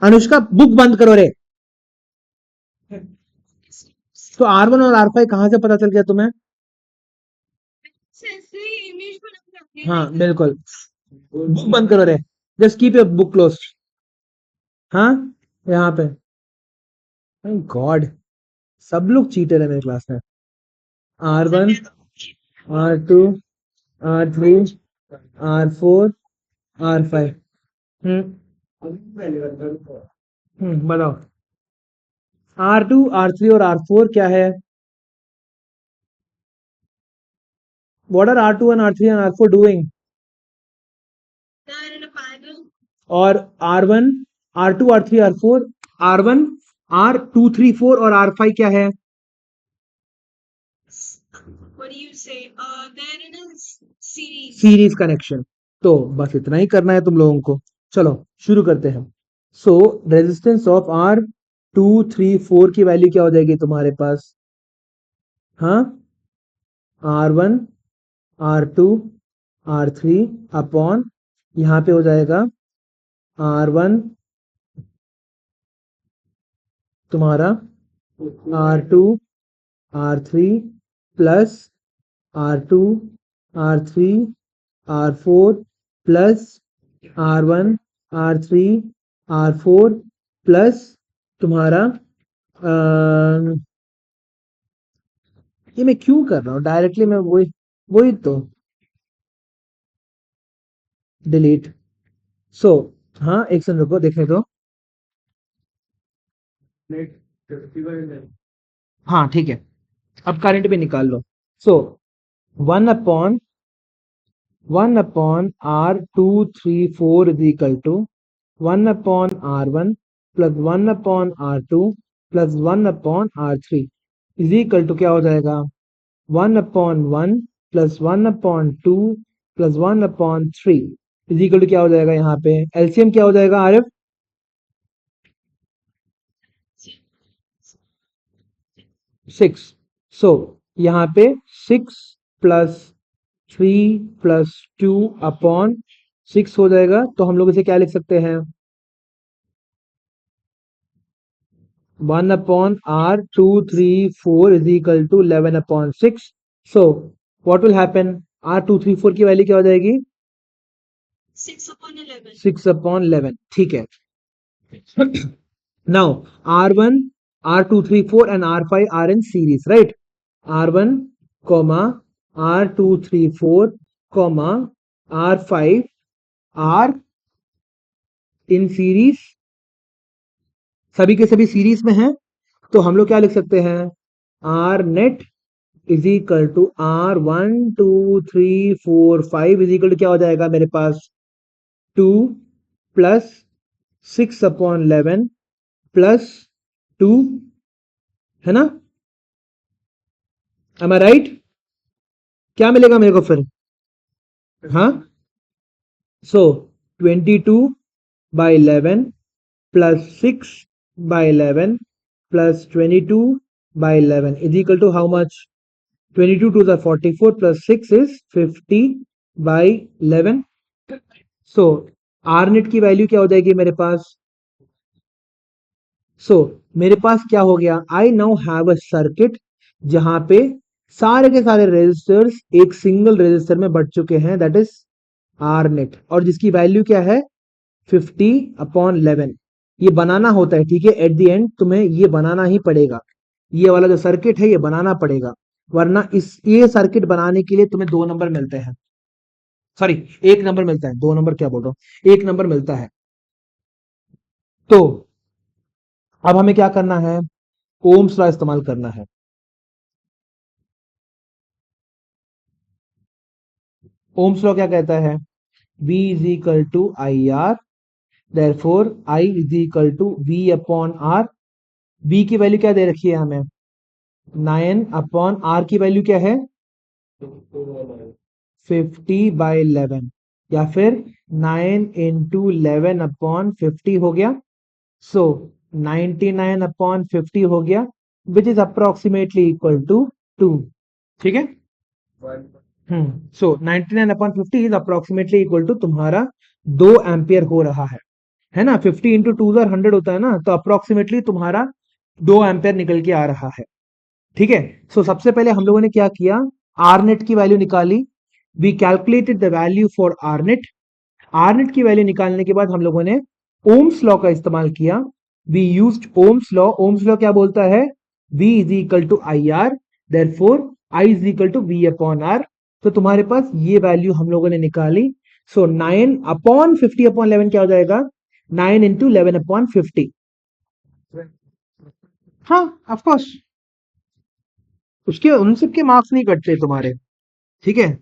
S1: अनुष्का बुक बंद करो रे। तो R1 और R5 कहाँ से पता चल गया तुम्हें?
S2: ऐसे इमेज बना के
S1: हाँ
S2: like
S1: बिल्कुल, बुक बंद करो रे। Just keep your book close. हाँ, यहाँ पे गॉड, सब लोग चीटर है मेरे क्लास में। R1, R2, R3, R4, R5। बताओ। R2, R3 और R4 क्या है? What are R2 and R3 and R4 doing?
S2: they're in a parallel.
S1: और R1, R2, R3, R4, R1, R2, 3, 4 और R5 क्या है?
S2: What do you say? They're in a series.
S1: Series connection. तो बस इतना ही करना है तुम लोगों को। चलो शुरू करते हैं। सो रेजिस्टेंस ऑफ R2, 3, 4 की वैल्यू क्या हो जाएगी तुम्हारे पास? हाँ, R1, R2, R3 अपॉन यहाँ पे हो जाएगा R1 तुम्हारा R2, R3 plus R2, R3, R4 plus R1, R3, R4 plus तुम्हारा ये मैं क्यों कर रहा हूँ डायरेक्टली? मैं वही वही तो डिलीट। सो हाँ, एक सेकंड रुको, देखने दो। हाँ ठीक है, अब करंट भी निकाल लो। सो 1 upon R2, 3, 4 is equal to 1 upon R1 plus 1 upon R2 plus 1 upon R3 is equal to क्या हो जाएगा? 1 upon 1 plus 1 upon 2 plus 1 upon 3 is equal to क्या हो जाएगा? यहाँ पे एलसीएम क्या हो जाएगा आरिफ? 6। सो यहाँ पे 6 प्लस 3 प्लस 2 अपॉन 6 हो जाएगा। तो हम लोग इसे क्या लिख सकते हैं? 1 upon R2, 3, 4 is equal to 11 upon 6. So what will happen? R2, 3, 4 की वैल्यू क्या हो जाएगी?
S2: 6 upon 11.
S1: 6 upon 11। ठीक है। Now R1, R2, 3, 4 and R5 are in series, right? R1, R2, 3, 4, R5 are in series, सभी के सभी सीरीज में हैं। तो हम लोग क्या लिख सकते हैं? R net is equal to R1, 2, 3, 4, 5 is equal to क्या हो जाएगा मेरे पास? 2 प्लस 6/11 प्लस 2, है ना? एम आई राइट? क्या मिलेगा मेरे को फिर? हाँ, सो 22/11 plus 6/11 plus 22/11 is equal to how much? 22 to the 44 plus 6 is 50/11. So R net की वैल्यू क्या हो जाएगी मेरे पास? सो मेरे पास क्या हो गया? I now have a circuit जहां पे सारे के सारे रेजिस्टर्स एक सिंगल रेजिस्टर में बढ़ चुके हैं, दैट इज आर नेट, और जिसकी वैल्यू क्या है? 50/11। ये बनाना होता है, ठीक है? एट द एंड तुम्हें ये बनाना ही पड़ेगा। ये वाला जो सर्किट है ये बनाना पड़ेगा, वरना इस ये सर्किट बनाने के लिए तुम्हें 2 नंबर मिलते हैं। सॉरी, 1 नंबर मिलता है, 2 नंबर क्या बोल रहा हूं, 1 नंबर मिलता है। तो अब हमें क्या करना है? ओम्स लॉ इस्तेमाल करना है। ओम्स लॉ क्या कहता है? V is equal to I R, therefore I is equal to V upon R। V की वैल्यू क्या दे रखी है हमें? 9 अपॉन R की वैल्यू क्या है? 50/11, या फिर 9 into 11 upon 50 हो गया। सो 99/50 हो गया, which is approximately equal to 2। ठीक है, so 99/50 is approximately equal to तुम्हारा 2 एम्पियर हो रहा है ना। 50 इंटू 2 100 होता है ना, तो अप्रोक्सीमेटली तुम्हारा 2 एम्पियर निकल के आ रहा है। ठीक है, सो सबसे पहले हम लोगों ने क्या किया, आर नेट की वैल्यू निकाली। We calculated the value for R net. R net की वैल्यू निकालने के बाद हम लोगों ने ओम्स लॉ का इस्तेमाल किया। We used Ohm's law. Ohm's law क्या बोलता है, V is equal to I R, therefore I is equal to V upon R. तो तुम्हारे पास ये वैल्यू हम लोगों ने निकाली। सो 9/50/11 क्या हो जाएगा, 9 इंटू 11/50। हाँ, ऑफकोर्स, उसके उन सब के मार्क्स नहीं कटते तुम्हारे। ठीक है,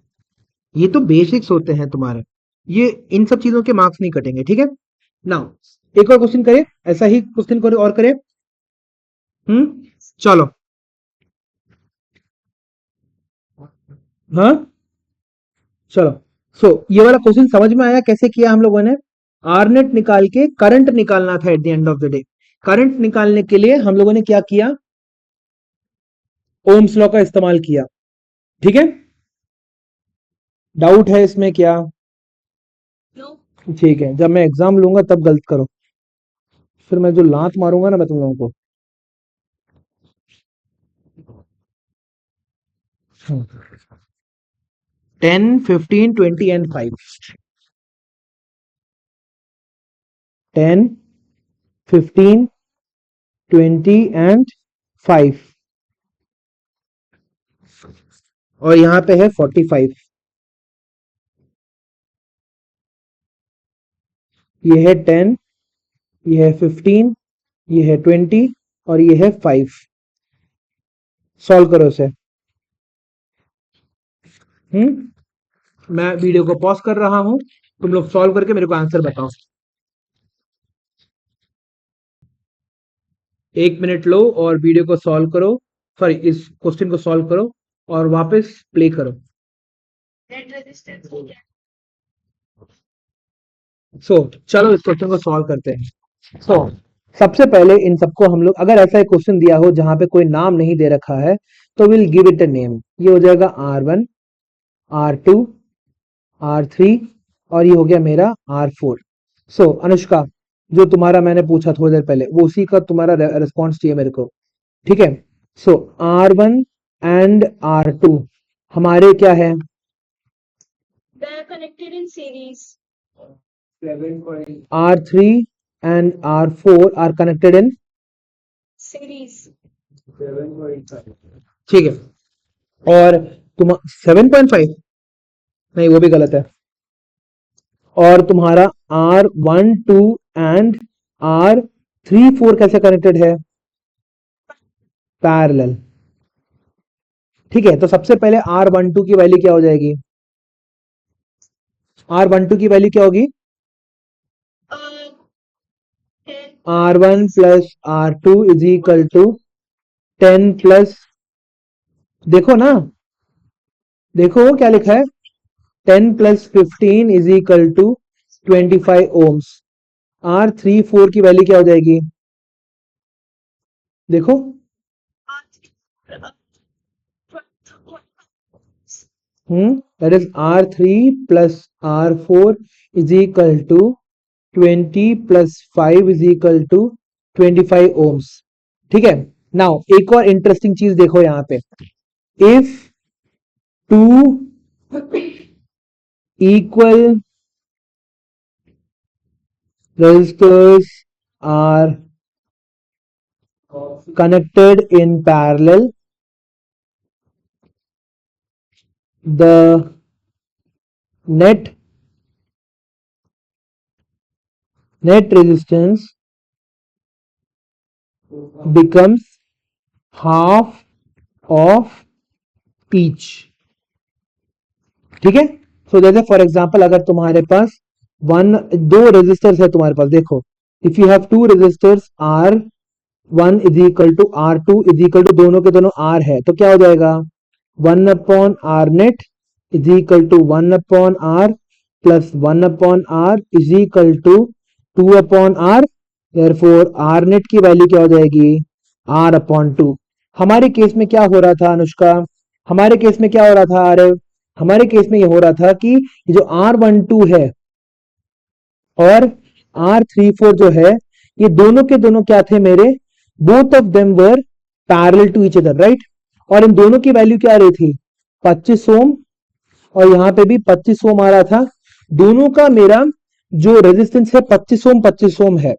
S1: ये तो बेसिक्स होते हैं तुम्हारे, ये इन सब चीजों के मार्क्स नहीं कटेंगे। ठीक है, नाउ एक और क्वेश्चन करे, ऐसा ही क्वेश्चन करे और करे। चलो, हाँ चलो। ये वाला क्वेश्चन समझ में आया कैसे किया हम लोगों ने। आरनेट निकाल के करंट निकालना था at the end of the day. Current निकालने के लिए हम लोगों ने क्या किया, ओम्स लॉ का इस्तेमाल किया। ठीक है, डाउट है इसमें क्या?
S2: No.
S1: ठीक है, जब मैं एग्जाम लूंगा तब गलत करो, फिर मैं जो लात मारूंगा ना मैं तुम लोगों को। 10, 15, 20 एंड 5। 10, 15, 20 एंड 5, और यहां पे है 45। ये है 10, ये है 15, ये है 20 और ये है 5। सॉल्व करो इसे। मैं वीडियो को पॉज कर रहा हूं, तुम लोग सॉल्व करके मेरे को आंसर बताओ। 1 मिनट लो और वीडियो को सॉल्व करो, सॉरी इस क्वेश्चन को सॉल्व करो और वापस प्ले करो।
S2: Net resistance हो गया।
S1: चलो इस क्वेश्चन को सॉल्व करते हैं। सबसे पहले इन सबको हम लोग, अगर ऐसा एक क्वेश्चन दिया हो जहां पे कोई नाम नहीं दे रखा है, तो will give it a name. ये हो जाएगा R1, R2, R3 और ये हो गया मेरा R4। अनुष्का, जो तुम्हारा मैंने पूछा थोड़ी देर पहले, वो उसी का तुम्हारा रिस्पॉन्स चाहिए मेरे को। ठीक है, R1 एंड R2 हमारे क्या है,
S2: They are connected in series.
S1: R3 and R4 are connected in
S2: Series.
S1: ठीक है, और तुम 7.5, नहीं वो भी गलत है। और तुम्हारा R12 एंड R34 कैसे कनेक्टेड है, पैरेलल। ठीक है, तो सबसे पहले R12 की वैल्यू क्या हो जाएगी, R12 की वैल्यू क्या होगी,
S2: Uh, 10.
S1: R1 plus R2 is equal to 10 plus, देखो ना, देखो क्या लिखा है, 10 plus 15 is equal to 25 ohms. R34 की वैल्यू क्या हो जाएगी, देखो, that is R3 plus R4 is equal to 20 plus 5 is equal to 25 ohms। ठीक है, नाउ एक और इंटरेस्टिंग चीज देखो यहां पे, if 2 equal resistors are connected in parallel, the net resistance becomes half of each। ठीक है, जैसे फॉर एग्जांपल अगर तुम्हारे पास दो रेजिस्टर्स है तुम्हारे पास, देखो, if you have two resistors R1 is equal to R2 is equal to, दोनों के दोनों R है, तो क्या हो जाएगा, 1/R net is equal to 1/R plus 1/R is equal to 2/R therefore R net की वैल्यू क्या हो जाएगी, R/2। हमारे केस में क्या हो रहा था अनुष्का, हमारे केस में क्या हो रहा था आरव, हमारे केस में ये हो रहा था कि ये जो R12 है और R34 जो है, ये दोनों के दोनों क्या थे मेरे, both of them were parallel to each other, right. और इन दोनों की वैल्यू क्या आ रही थी, 25 ओम, और यहाँ पे भी 25 ओम आ रहा था। दोनों का मेरा जो रेजिस्टेंस है 25 ओम है,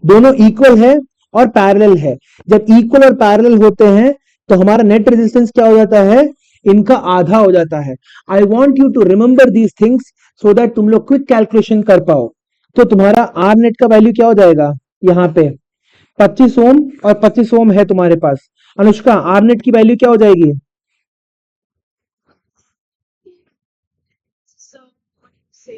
S1: दोनों इक्वल है और पैरेलल है। जब इक्वल और पैरेलल होते हैं तो हमारा नेट रेजिस्टेंस क्या हो जाता है, इनका आधा हो जाता है। I want you to remember these things so that तुम लोग क्विक कैलकुलेशन कर पाओ। तो तुम्हारा आर नेट का वैल्यू क्या हो जाएगा, यहाँ पे 25 ओम और 25 ओम है तुम्हारे पास। अनुष्का आर नेट की वैल्यू क्या हो जाएगी,
S2: So, say,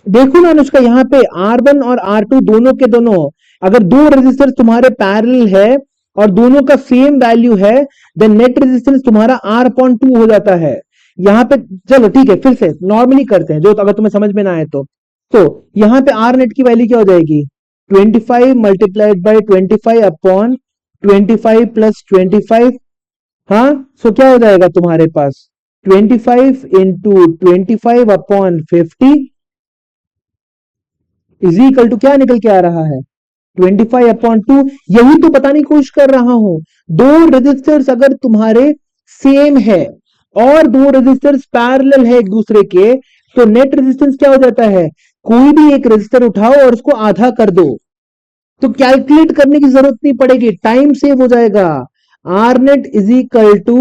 S1: देखो ना अनुष्का, यहाँ पे R1 और R2 दोनों के दोनों, अगर दो रेजिस्टर तुम्हारे पैरेलल है और दोनों का सेम वैल्यू है, देन नेट रेजिस्टेंस तुम्हारा R/2 हो जाता है। यहाँ पे चलो ठीक है, फिर से नॉर्मली करते हैं, जो अगर तुम्हें समझ में ना आए तो यहाँ पे आर नेट की वैल्यू क्या हो जाएगी, 25 मल्टीप्लाइड बाई 25 अपॉन 25 प्लस 25। हाँ, सो क्या हो जाएगा तुम्हारे पास 25 into 25 upon 50 is equal to क्या निकल के आ रहा है, 25/2। यही तो बताने की कोशिश कर रहा हूं, दो रेजिस्टर्स अगर तुम्हारे सेम है और दो रेजिस्टर्स पैरेलल है एक दूसरे के, तो नेट रेजिस्टेंस क्या हो जाता है, कोई भी एक रेजिस्टर उठाओ और उसको आधा कर दो, तो कैलकुलेट करने की जरूरत नहीं पड़ेगी, टाइम सेव हो जाएगा। R net is equal to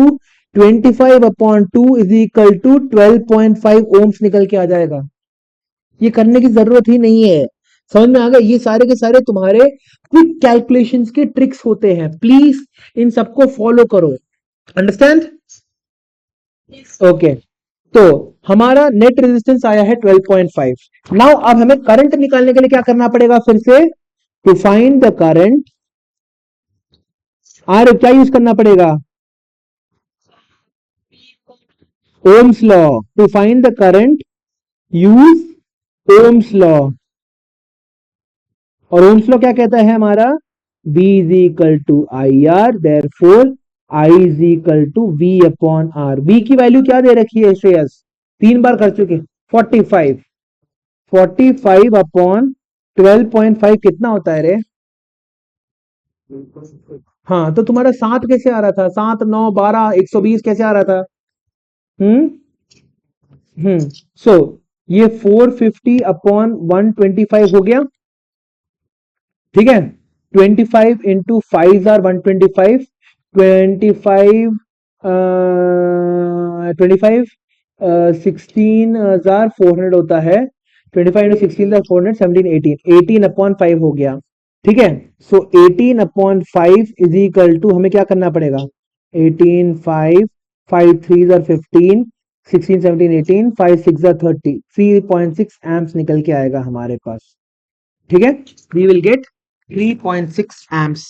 S1: 25/2 is equal to 12.5 ohms निकल के आ जाएगा। ये करने की जरूरत ही नहीं है, समझ में आ गया। ये सारे के सारे तुम्हारे क्विक कैलकुलेशंस के ट्रिक्स होते हैं, प्लीज इन सबको फॉलो करो, अंडरस्टैंड।
S2: yes,
S1: ओके, तो हमारा नेट रेजिस्टेंस आया है 12.5। नाउ अब हमें करंट निकालने के लिए क्या करना पड़ेगा, फिर से टू फाइंड द करंट, आर क्या यूज करना पड़ेगा, Ohm's law. To find the current use Ohm's law, और ओम्स लॉ क्या कहता है हमारा, V is equal to I R, therefore I is equal to V upon R. V की वैल्यू क्या दे रखी है श्रेयस, 3 बार कर चुके, 45। 45 अपॉन 12.5 कितना होता है रे, हाँ तो तुम्हारा 7 कैसे आ रहा था, 7 9 12 120 कैसे आ रहा था, हम्म सो ये 450 अपॉन 125 हो गया, ठीक है। 25 इंटू 5 आर 125, 25 25 16,400 होता है, 25 इंटू 16,400 17 18 18/5 हो गया, ठीक है। सो 18/5 इज इक्वल टू, हमें क्या करना पड़ेगा, 18 5 5 3 15 16 17 18 5 6 30 3.6 एम्प्स निकल के आएगा हमारे पास, ठीक है। We will get 3.6 amps.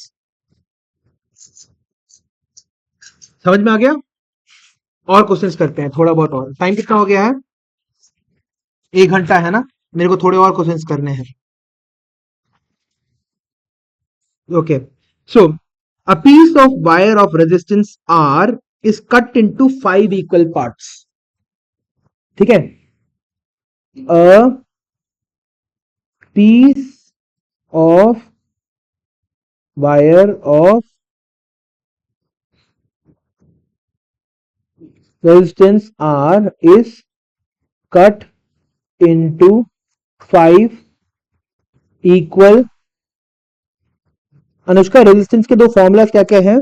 S1: समझ में आ गया। और क्वेश्चंस करते हैं थोड़ा बहुत, और टाइम कितना हो गया है, 1 घंटा है ना, मेरे को थोड़े और क्वेश्चंस करने हैं। Okay, so a piece of wire of resistance R is cut into 5 equal parts, ठीक है। A piece of wire of resistance R is cut into 5 equal, Anushka resistance के दो फॉर्मूला क्या क्या है,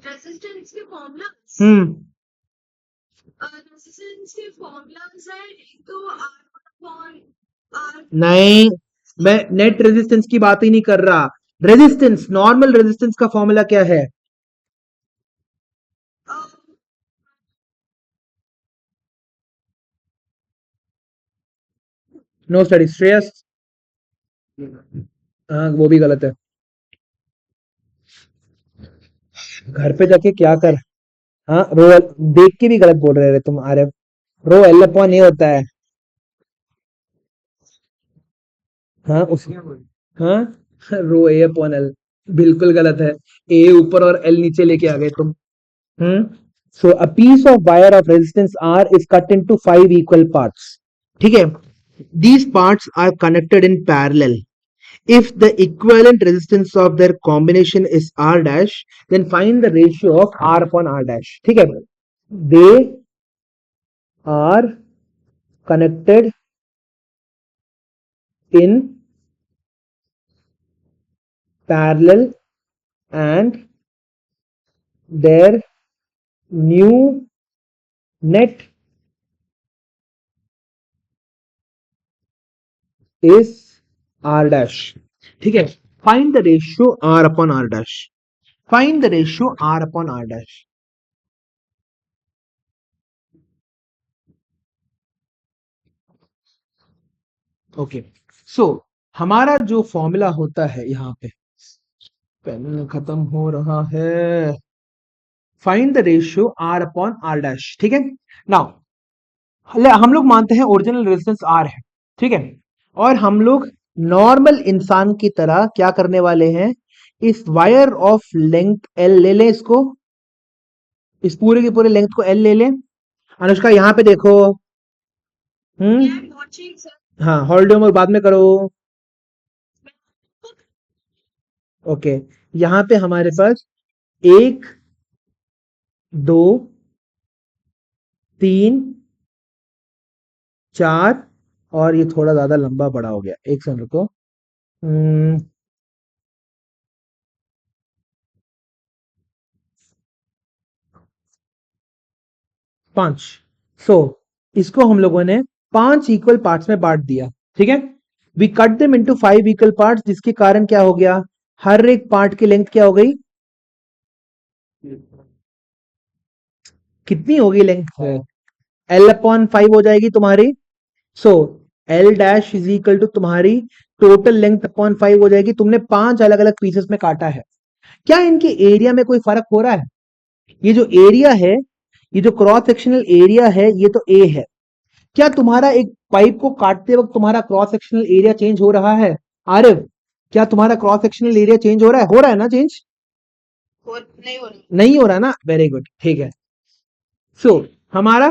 S2: resistance के formulas, resistance के formulas है, एक तो R
S1: नहीं, मैं नेट रेजिस्टेंस की बात ही नहीं कर रहा, रेजिस्टेंस, नॉर्मल रेजिस्टेंस का फॉर्मूला क्या है, नो स्टडी श्रेयस, हाँ वो भी गलत है, घर पे जाके क्या कर, हाँ रो, देख के भी गलत बोल रहे तुम, अरे रो L/A होता है, हाँ उस हाँ रो ए अपॉन एल, बिल्कुल गलत है। ए ऊपर और एल नीचे लेके आ गए तुम। Hmm so a piece of wire of resistance R is cut into 5 equal parts. ठीक है, these parts are connected in parallel. If the equivalent resistance of their combination is R dash, then find the ratio of R upon R dash. ठीक है, they are connected in parallel and their new net is R dash. ठीक है, find the ratio R upon R dash. Find the ratio R upon R dash. Okay, so हमारा जो formula होता है यहाँ पे, पेन खत्म हो रहा है, find the ratio R upon R dash. ठीक है, नाउ हम लोग मानते हैं ओरिजिनल रेजिस्टेंस आर है। ठीक है, और हम लोग नॉर्मल इंसान की तरह क्या करने वाले हैं, इस वायर ऑफ लेंथ एल ले लें, इसको, इस पूरे के पूरे लेंथ को एल ले लें। अनुष्का यहाँ पे देखो।
S2: Yeah, I'm watching, sir.
S1: हाँ, होल्ड में बाद में करो। ओके, यहाँ पे हमारे पास 1 2 3 4 और ये थोड़ा ज्यादा लंबा बड़ा हो गया, एक सेकंड रुको। 5। सो इसको हम लोगों ने 5 इक्वल पार्ट्स में बांट दिया। ठीक है, we cut them into 5 equal parts, जिसके कारण क्या हो गया, हर एक पार्ट की लेंथ क्या हो गई, कितनी होगी लेंथ, एल अपॉन 5 हो जाएगी तुम्हारी। So L dash is equal to तुम्हारी टोटल लेंथ अपॉन 5 हो जाएगी। तुमने 5 अलग अलग पीसेस में काटा है। क्या इनके एरिया में कोई फर्क हो रहा है? ये जो एरिया है, ये जो क्रॉस सेक्शनल एरिया है, ये तो ए है। क्या तुम्हारा एक पाइप को काटते वक्त तुम्हारा क्रॉस सेक्शनल एरिया चेंज हो रहा है? आरिफ, क्या तुम्हारा क्रॉस सेक्शनल एरिया चेंज हो रहा है? हो रहा है ना चेंज?
S2: नहीं हो रहा।
S1: नहीं हो रहा ना, वेरी गुड, ठीक है। सो हमारा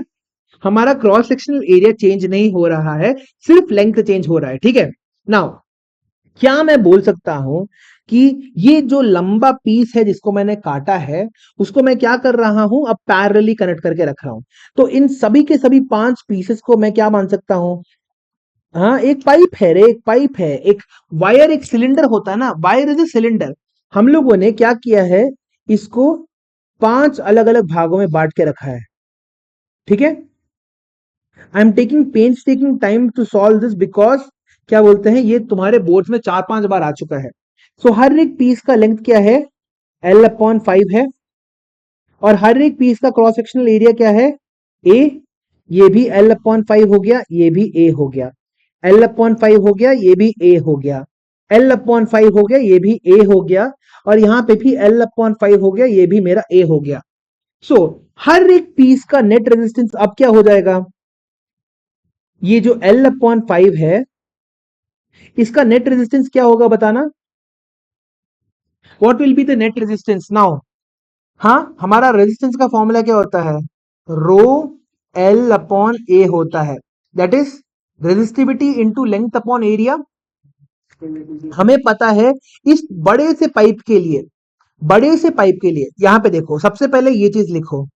S1: हमारा क्रॉस सेक्शनल एरिया चेंज नहीं हो रहा है, सिर्फ लेंथ चेंज हो रहा है। ठीक है, नाउ क्या मैं बोल सकता हूं कि ये जो लंबा पीस है जिसको मैंने काटा है, उसको मैं क्या कर रहा हूं, अब पैरेलली कनेक्ट करके रख रहा हूं। तो इन सभी के सभी 5 पीसेस को मैं क्या मान सकता हूं, हाँ एक पाइप है रे, एक पाइप है, एक वायर, एक सिलेंडर होता है ना, वायर इज ए सिलेंडर। हम लोगों ने क्या किया है, इसको 5 अलग अलग भागों में बांट के रखा है। ठीक है, I am taking taking time to solve this because क्या बोलते हैं, ये तुम्हारे बोर्ड्स में 4-5 बार आ चुका है। सो हर एक पीस का लेंथ क्या है, एल अपॉन 5 है, और हर एक पीस का क्रॉस सेक्शनल एरिया क्या है, ए। ये भी एल अपॉन 5 हो गया, ये भी ए हो गया, एल अपॉन 5 हो गया, ये भी ए हो गया, एल अपॉन 5 हो गया, ये भी ए हो गया, और यहां पे भी एल अपॉन 5 हो गया, ये भी मेरा ए हो गया। सो हर एक पीस का नेट रेजिस्टेंस अब क्या हो जाएगा, ये जो एल अपॉन 5 है, इसका नेट रेजिस्टेंस क्या होगा बताना, what will be the net resistance now. हाँ, हमारा रेजिस्टेंस का फॉर्मूला क्या होता है, रो एल अपॉन ए होता है, that is resistivity into length upon area. हमें पता है इस बड़े से पाइप के लिए, बड़े से पाइप के लिए, यहां पे देखो, सबसे पहले ये चीज लिखो,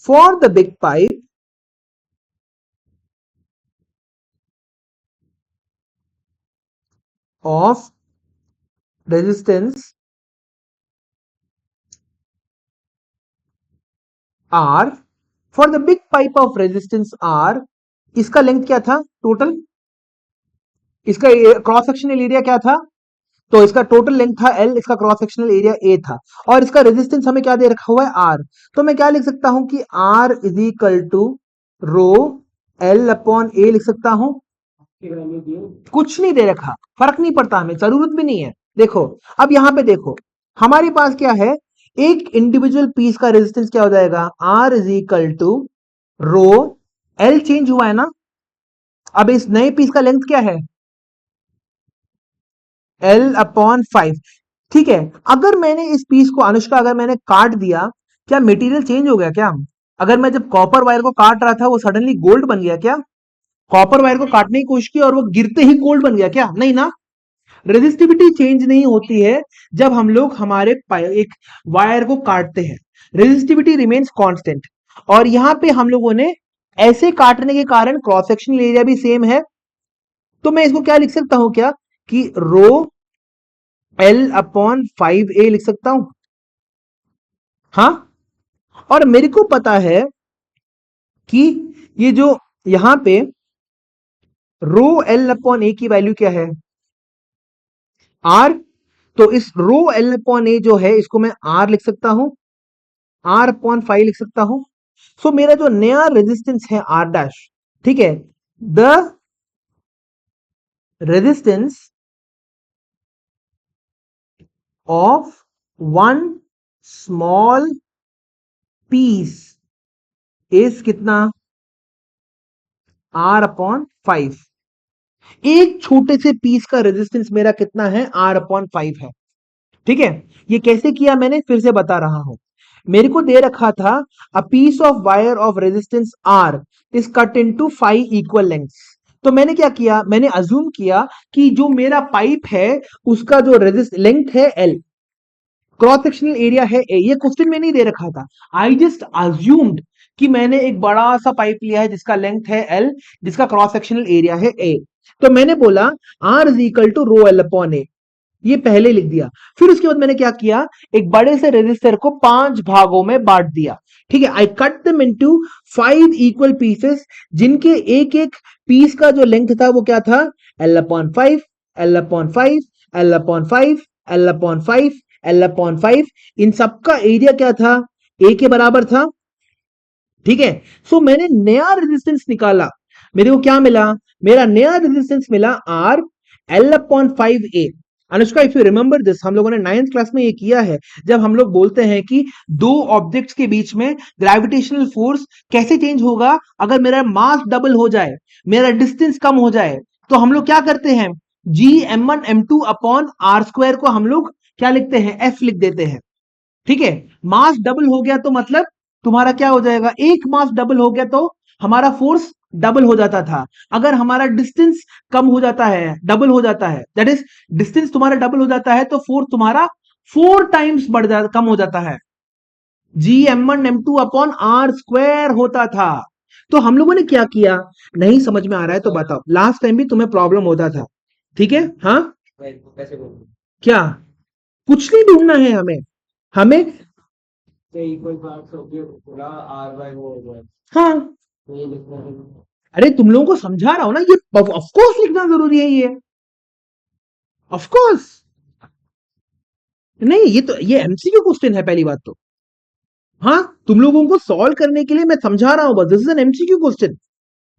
S1: for the big pipe of resistance are, for the big pipe of resistance are, इसका लेंथ क्या था टोटल, इसका क्रॉस सेक्शनल एरिया क्या था, तो इसका टोटल लेंथ था एल, इसका क्रॉस सेक्शनल एरिया ए था, और इसका रेजिस्टेंस हमें क्या दे रखा हुआ है, आर। तो मैं क्या लिख सकता हूं कि R is equal to rho L upon A लिख सकता हूं। कुछ नहीं दे रखा, फर्क नहीं पड़ता, हमें जरूरत भी नहीं है। देखो, अब यहां पे देखो, हमारे पास क्या है, एक इंडिविजुअल पीस का रेजिस्टेंस क्या हो जाएगा, R is equal to rho, L change हुआ है ना, अब इस नए पीस का लेंथ क्या है? L/5। ठीक है, अगर मैंने इस पीस को, अनुष्का, अगर मैंने काट दिया, क्या मटेरियल चेंज हो गया क्या? अगर मैं जब कॉपर वायर को काट रहा था वो सडनली गोल्ड बन गया क्या? कॉपर वायर को काटने की कोशिश की और वो गिरते ही गोल्ड बन गया क्या? नहीं ना। रेजिस्टिविटी चेंज नहीं होती है जब हम लोग हमारे एक वायर को काटते हैं, रेजिस्टिविटी रिमेन्स कांस्टेंट। और यहां पे हम लोगों ने ऐसे काटने के कारण क्रॉस सेक्शनल एरिया भी सेम है, तो मैं इसको क्या लिख सकता हूं क्या, कि रो L/5A लिख सकता हूं। हाँ, और मेरे को पता है कि ये जो यहां पे रो L/A की वैल्यू क्या है? R। तो इस रो L/A जो है इसको मैं R लिख सकता हूं, R/5 लिख सकता हूं। सो मेरा जो नया रेजिस्टेंस है R डैश, ठीक है, the resistance of one small piece is कितना? R/5। एक छोटे से पीस का रेजिस्टेंस मेरा कितना है? R/5 है। ठीक है, ये कैसे किया मैंने फिर से बता रहा हूं। मेरे को दे रखा था a piece of wire of resistance R is cut into 5 equal lengths. तो मैंने क्या किया, मैंने अज्यूम किया कि जो मेरा पाइप है उसका जो रेजिस्ट लेंथ है L, क्रॉस सेक्शनल एरिया है A। ये क्वेश्चन में नहीं दे रखा था, आई जस्ट अज्यूम्ड कि मैंने एक बड़ा सा पाइप लिया है जिसका लेंथ है L, जिसका क्रॉस सेक्शनल एरिया है A। तो मैंने बोला R is equal to rho L/A, ये पहले लिख दिया। फिर उसके बाद मैंने क्या किया, एक बड़े से रेजिस्टर को 5 भागों में बांट दिया। ठीक है, I cut them into 5 equal pieces, जिनके एक एक पीस का जो लेंथ था वो क्या था? L/5, L/5, L/5, L/5, L/5। इन सबका एरिया क्या था? A के बराबर था। ठीक है, सो मैंने नया रेजिस्टेंस निकाला, मेरे को क्या मिला? मेरा नया रेजिस्टेंस मिला R L/5A। Anushka, if you remember this, हम लोगों ने 9th क्लास में ये किया है, जब हम लोग बोलते हैं कि दो ऑब्जेक्ट्स के बीच में ग्रेविटेशनल फोर्स कैसे चेंज होगा अगर मेरा मास डबल हो जाए, मेरा डिस्टेंस कम हो जाए, तो हम लोग क्या करते हैं? Gm1m2 अपॉन R स्क्वायर को हम लोग क्या लिखते हैं? F लिख देते हैं। ठीक है, मास डबल हो गया तो मतलब तुम्हारा क्या हो जाएगा? एक मास डबल हो गया तो हमारा फोर्स डबल हो जाता था। अगर हमारा डिस्टेंस कम हो जाता है, डबल हो जाता है, दैट इज डिस्टेंस तुम्हारा डबल हो जाता है, तो फोर्स तुम्हारा 4 टाइम्स बढ़ जाता, कम हो जाता है। Gm1m2 अपॉन R स्क्वायर होता था। तो हम लोगों ने क्या किया, नहीं समझ में आ रहा है तो बताओ, लास्ट टाइम भी तुम्हें प्रॉब्लम होता था, ठीक है? हाँ, क्या कुछ नहीं ढूंढना है हमें, हमें हाँ, अरे तुम लोगों को समझा रहा हूं ना, ये ऑफ कोर्स लिखना जरूरी है, ये ऑफ कोर्स। नहीं, ये एमसीक्यू क्वेश्चन है पहली बात तो। हाँ, तुम लोगों को सॉल्व करने के लिए मैं समझा रहा हूं बस, this is an MCQ question.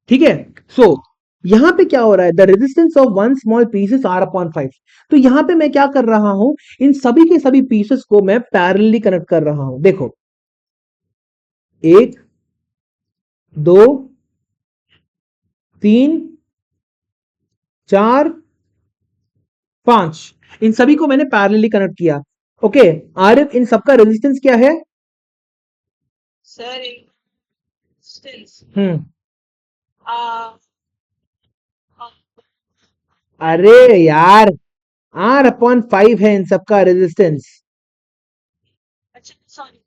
S1: ठीक है, सो यहां पे क्या हो रहा है? The resistance of one small piece is R/5। तो यहां पे मैं क्या कर रहा हूं, इन सभी के सभी पीसेस को मैं पैरेलली कनेक्ट कर रहा हूं। देखो, 1 2 3 4 5, इन सभी को मैंने पैरेलली कनेक्ट किया। ओके, आरिफ, इन सबका रेजिस्टेंस क्या है?
S2: Sir, instance.
S1: हम्म,
S2: Uh, uh,
S1: अरे यार, R/5 है इन सबका रेजिस्टेंस।
S2: sorry.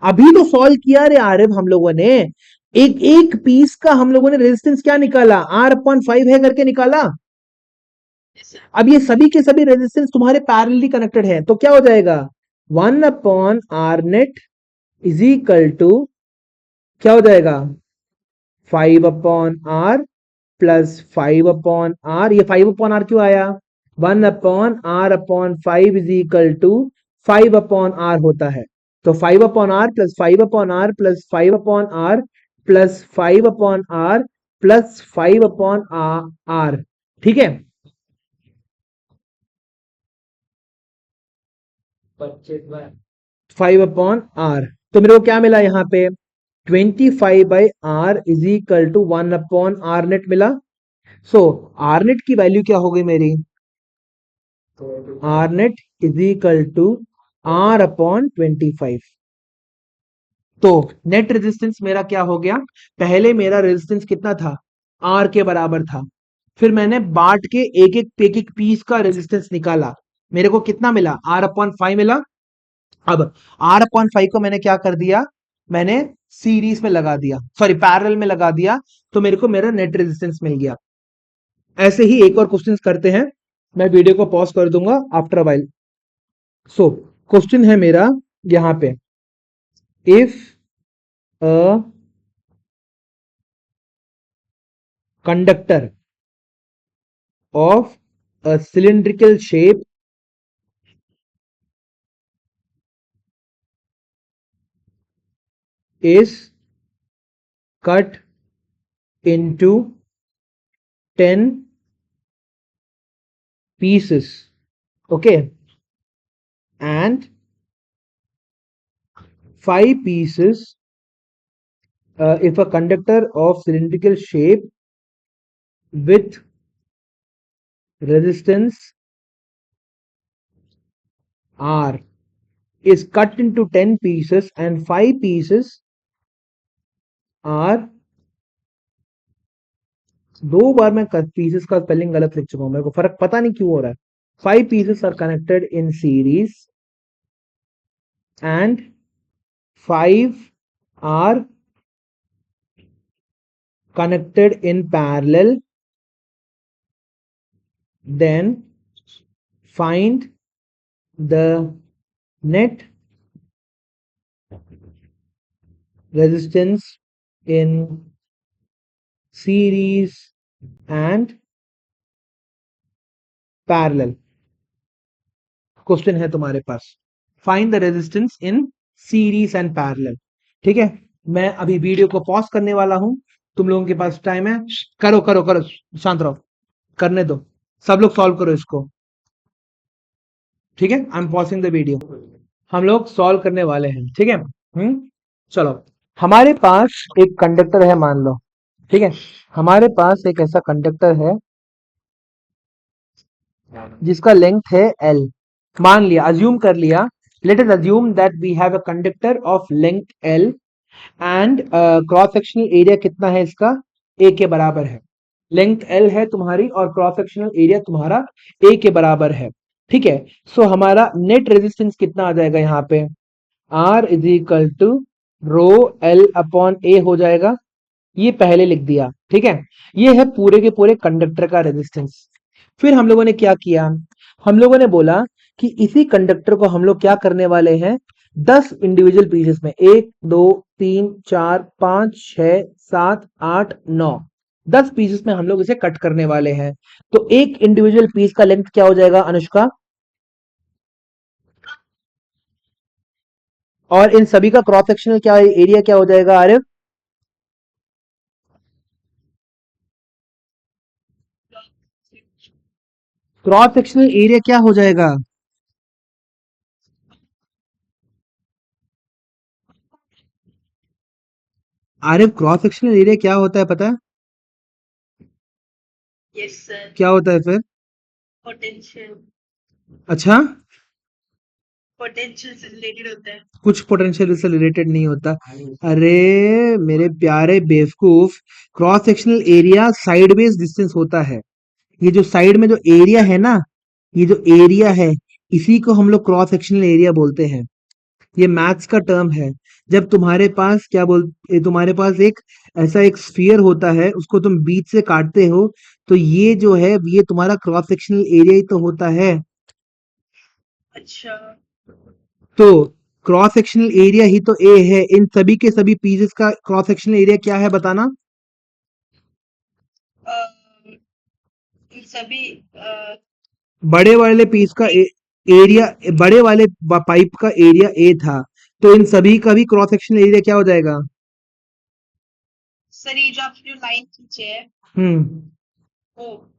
S1: अभी तो सॉल्व किया रे आरिफ हम लोगों ने, एक एक पीस का हम लोगों ने रेजिस्टेंस क्या निकाला? R/5 है करके निकाला।
S2: Yes, sir.
S1: अब ये सभी के सभी रेजिस्टेंस तुम्हारे पैरेलली कनेक्टेड है, तो क्या हो जाएगा? 1/R net is equal to क्या हो जाएगा? 5/R plus 5/R। ये 5/R क्यों आया? 1/R/5 is equal to 5/R होता है। तो 5/R plus 5/R plus 5/R plus 5/R plus 5/R। ठीक है, 5/R। तो मेरे को क्या मिला यहाँ पे? 25/r is equal to 1/r net मिला। सो आर नेट की वैल्यू क्या हो गई मेरी, R net is equal to r/25। तो नेट रेजिस्टेंस मेरा क्या हो गया, पहले मेरा रेजिस्टेंस कितना था, आर के बराबर था, फिर मैंने बांट के एक एक पीस का रेजिस्टेंस निकाला, मेरे को कितना मिला, r/5 मिला। अब r/5 को मैंने क्या कर दिया, मैंने सीरीज में लगा दिया, सॉरी पैरेलल में लगा दिया, तो मेरे को मेरा नेट रेजिस्टेंस मिल गया। ऐसे ही एक और क्वेश्चन करते हैं, मैं वीडियो को पॉज कर दूंगा आफ्टर वाइल। सो क्वेश्चन है मेरा यहां पे, if a conductor of a cylindrical shape is cut into 10 pieces, okay, and 5 pieces, if a conductor of cylindrical shape with resistance R is cut into 10 pieces and 5 pieces are, दो बार मैं pieces का spelling गलत लिख चुका हूं, मेरे को फर्क पता नहीं क्यों हो रहा है। 5 pieces are connected in series and 5 are connected in parallel, then find the net resistance in series and parallel। Question है तुम्हारे पास, find the resistance in series and parallel. ठीक है, मैं अभी वीडियो को पॉज करने वाला हूं, तुम लोगों के पास टाइम है, करो करो करो, शांत रहो, करने दो, सब लोग सॉल्व करो इसको। ठीक है, I M pausing the video, हम लोग सॉल्व करने वाले हैं। ठीक है, चलो, हमारे पास एक कंडक्टर है मान लो, ठीक है, हमारे पास एक ऐसा कंडक्टर है जिसका लेंथ है L, मान लिया, अज्यूम कर लिया, let us assume that we have a conductor of length L and cross sectional area कितना है इसका, A के बराबर है। लेंथ L है तुम्हारी और क्रॉस सेक्शनल एरिया तुम्हारा A के बराबर है। ठीक है, सो हमारा नेट रेजिस्टेंस कितना आ जाएगा यहाँ पे, R is equal to rho L upon A हो जाएगा, ये पहले लिख दिया। ठीक है, ये है पूरे के पूरे कंडक्टर का रेजिस्टेंस। फिर हम लोगों ने क्या किया, हम लोगों ने बोला कि इसी कंडक्टर को हम लोग क्या करने वाले हैं, 10 इंडिविजुअल पीसेस में, 1 2 3 4 5 6 7 8 9, 10 पीसेस में हम लोग इसे कट करने वाले हैं। तो एक इंडिविजुअल पीस का लेंथ क्या हो जाएगा अनुष्का, और इन सभी का क्रॉस सेक्शनल क्या एरिया क्या हो जाएगा आरिफ, क्रॉस सेक्शनल एरिया क्या हो जाएगा, आरिफ क्रॉस सेक्शनल एरिया क्या होता है पता है,
S2: Yes, sir.
S1: क्या होता है फिर,
S2: Potential.
S1: अच्छा,
S2: Potential से related होता है।
S1: कुछ पोटेंशियल से रिलेटेड नहीं होता। अरे मेरे प्यारे बेवकूफ, cross sectional area sideways distance होता है, ये जो साइड में जो एरिया है ना, ये जो एरिया है, इसी को हम लोग क्रॉस सेक्शनल एरिया बोलते हैं। ये मैथ्स का टर्म है। जब तुम्हारे पास क्या तुम्हारे पास एक ऐसा एक स्फीयर होता है, उसको तुम बीच से काटते हो, तो ये जो है ये तुम्हारा क्रॉस सेक्शनल एरिया ही तो होता है।
S2: अच्छा,
S1: तो क्रॉस सेक्शनल एरिया ही तो ए है, इन सभी के सभी पीसेस का क्रॉस सेक्शनल एरिया क्या है बताना,
S2: इन सभी
S1: बड़े वाले पीस का एरिया, बड़े वाले पाइप का एरिया ए था, तो इन सभी का भी क्रॉस सेक्शनल एरिया क्या हो जाएगा,
S2: सर ये जो आपने जो लाइन खींचे है वो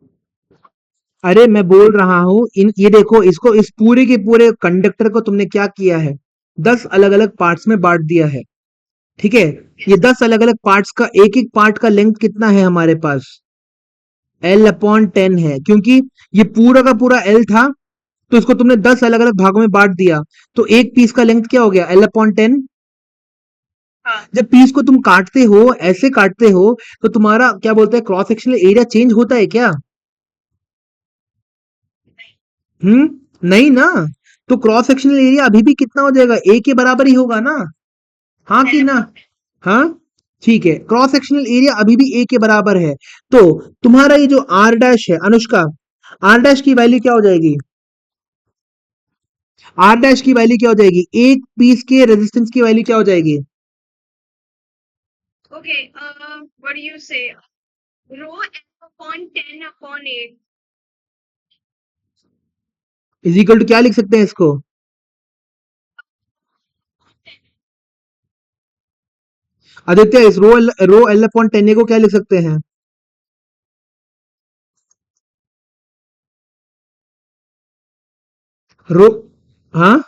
S1: अरे मैं बोल रहा हूं, इन ये देखो, इसको इस पूरे के पूरे कंडक्टर को तुमने क्या किया है, 10 अलग अलग पार्ट्स में बांट दिया है। ठीक है, ये 10 अलग अलग पार्ट्स का एक एक पार्ट का लेंथ कितना है हमारे पास, L/10 है, क्योंकि ये पूरा का पूरा L था, तो इसको तुमने 10 अलग अलग भागों में बांट दिया, तो एक पीस का लेंथ क्या हो गया, L/10।
S2: हाँ।
S1: जब पीस को तुम काटते हो, ऐसे काटते हो, तो तुम्हारा क्या बोलते हैं, क्रॉस सेक्शनल एरिया चेंज होता है क्या? नहीं ना। तो क्रॉस सेक्शनल एरिया अभी भी कितना हो जाएगा, ए के बराबर ही होगा ना, हाँ कि ना? हाँ, ठीक है, क्रॉस सेक्शनल एरिया अभी भी ए के बराबर है। तो तुम्हारा ये जो आर डैश है अनुष्का, आर डैश की वैल्यू क्या हो जाएगी, आर डैश की वैल्यू क्या हो जाएगी, एक पीस के रेजिस्टेंस की वैल्यू क्या हो जाएगी?
S2: Okay, what do you say? Rho F upon 10 upon 8.
S1: Is equal to क्या लिख सकते हैं इसको, आदित्य इस रो एल अपॉन 10 को क्या लिख सकते हैं? रो, हाँ,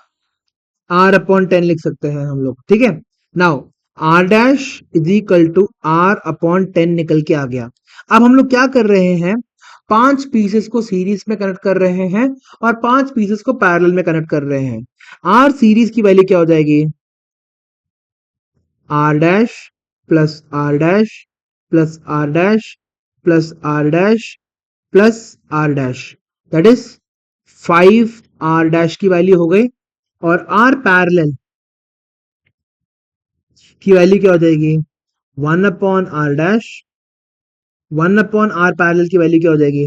S1: आर अपॉन 10 लिख सकते हैं हम लोग, ठीक है। Now R dash is equal to R upon 10 निकल के आ गया। अब हम लोग क्या कर रहे हैं, 5 पीसेस को सीरीज में कनेक्ट कर रहे हैं और 5 पीसेस को पैरेलल में कनेक्ट कर रहे हैं। आर सीरीज की वैल्यू क्या हो जाएगी, R dash plus R dash plus R dash plus R dash plus R dash, that is 5 R dash की वैल्यू हो गई। और आर पैरेलल की वैल्यू क्या हो जाएगी, 1/r पैरेलल की वैल्यू क्या हो जाएगी,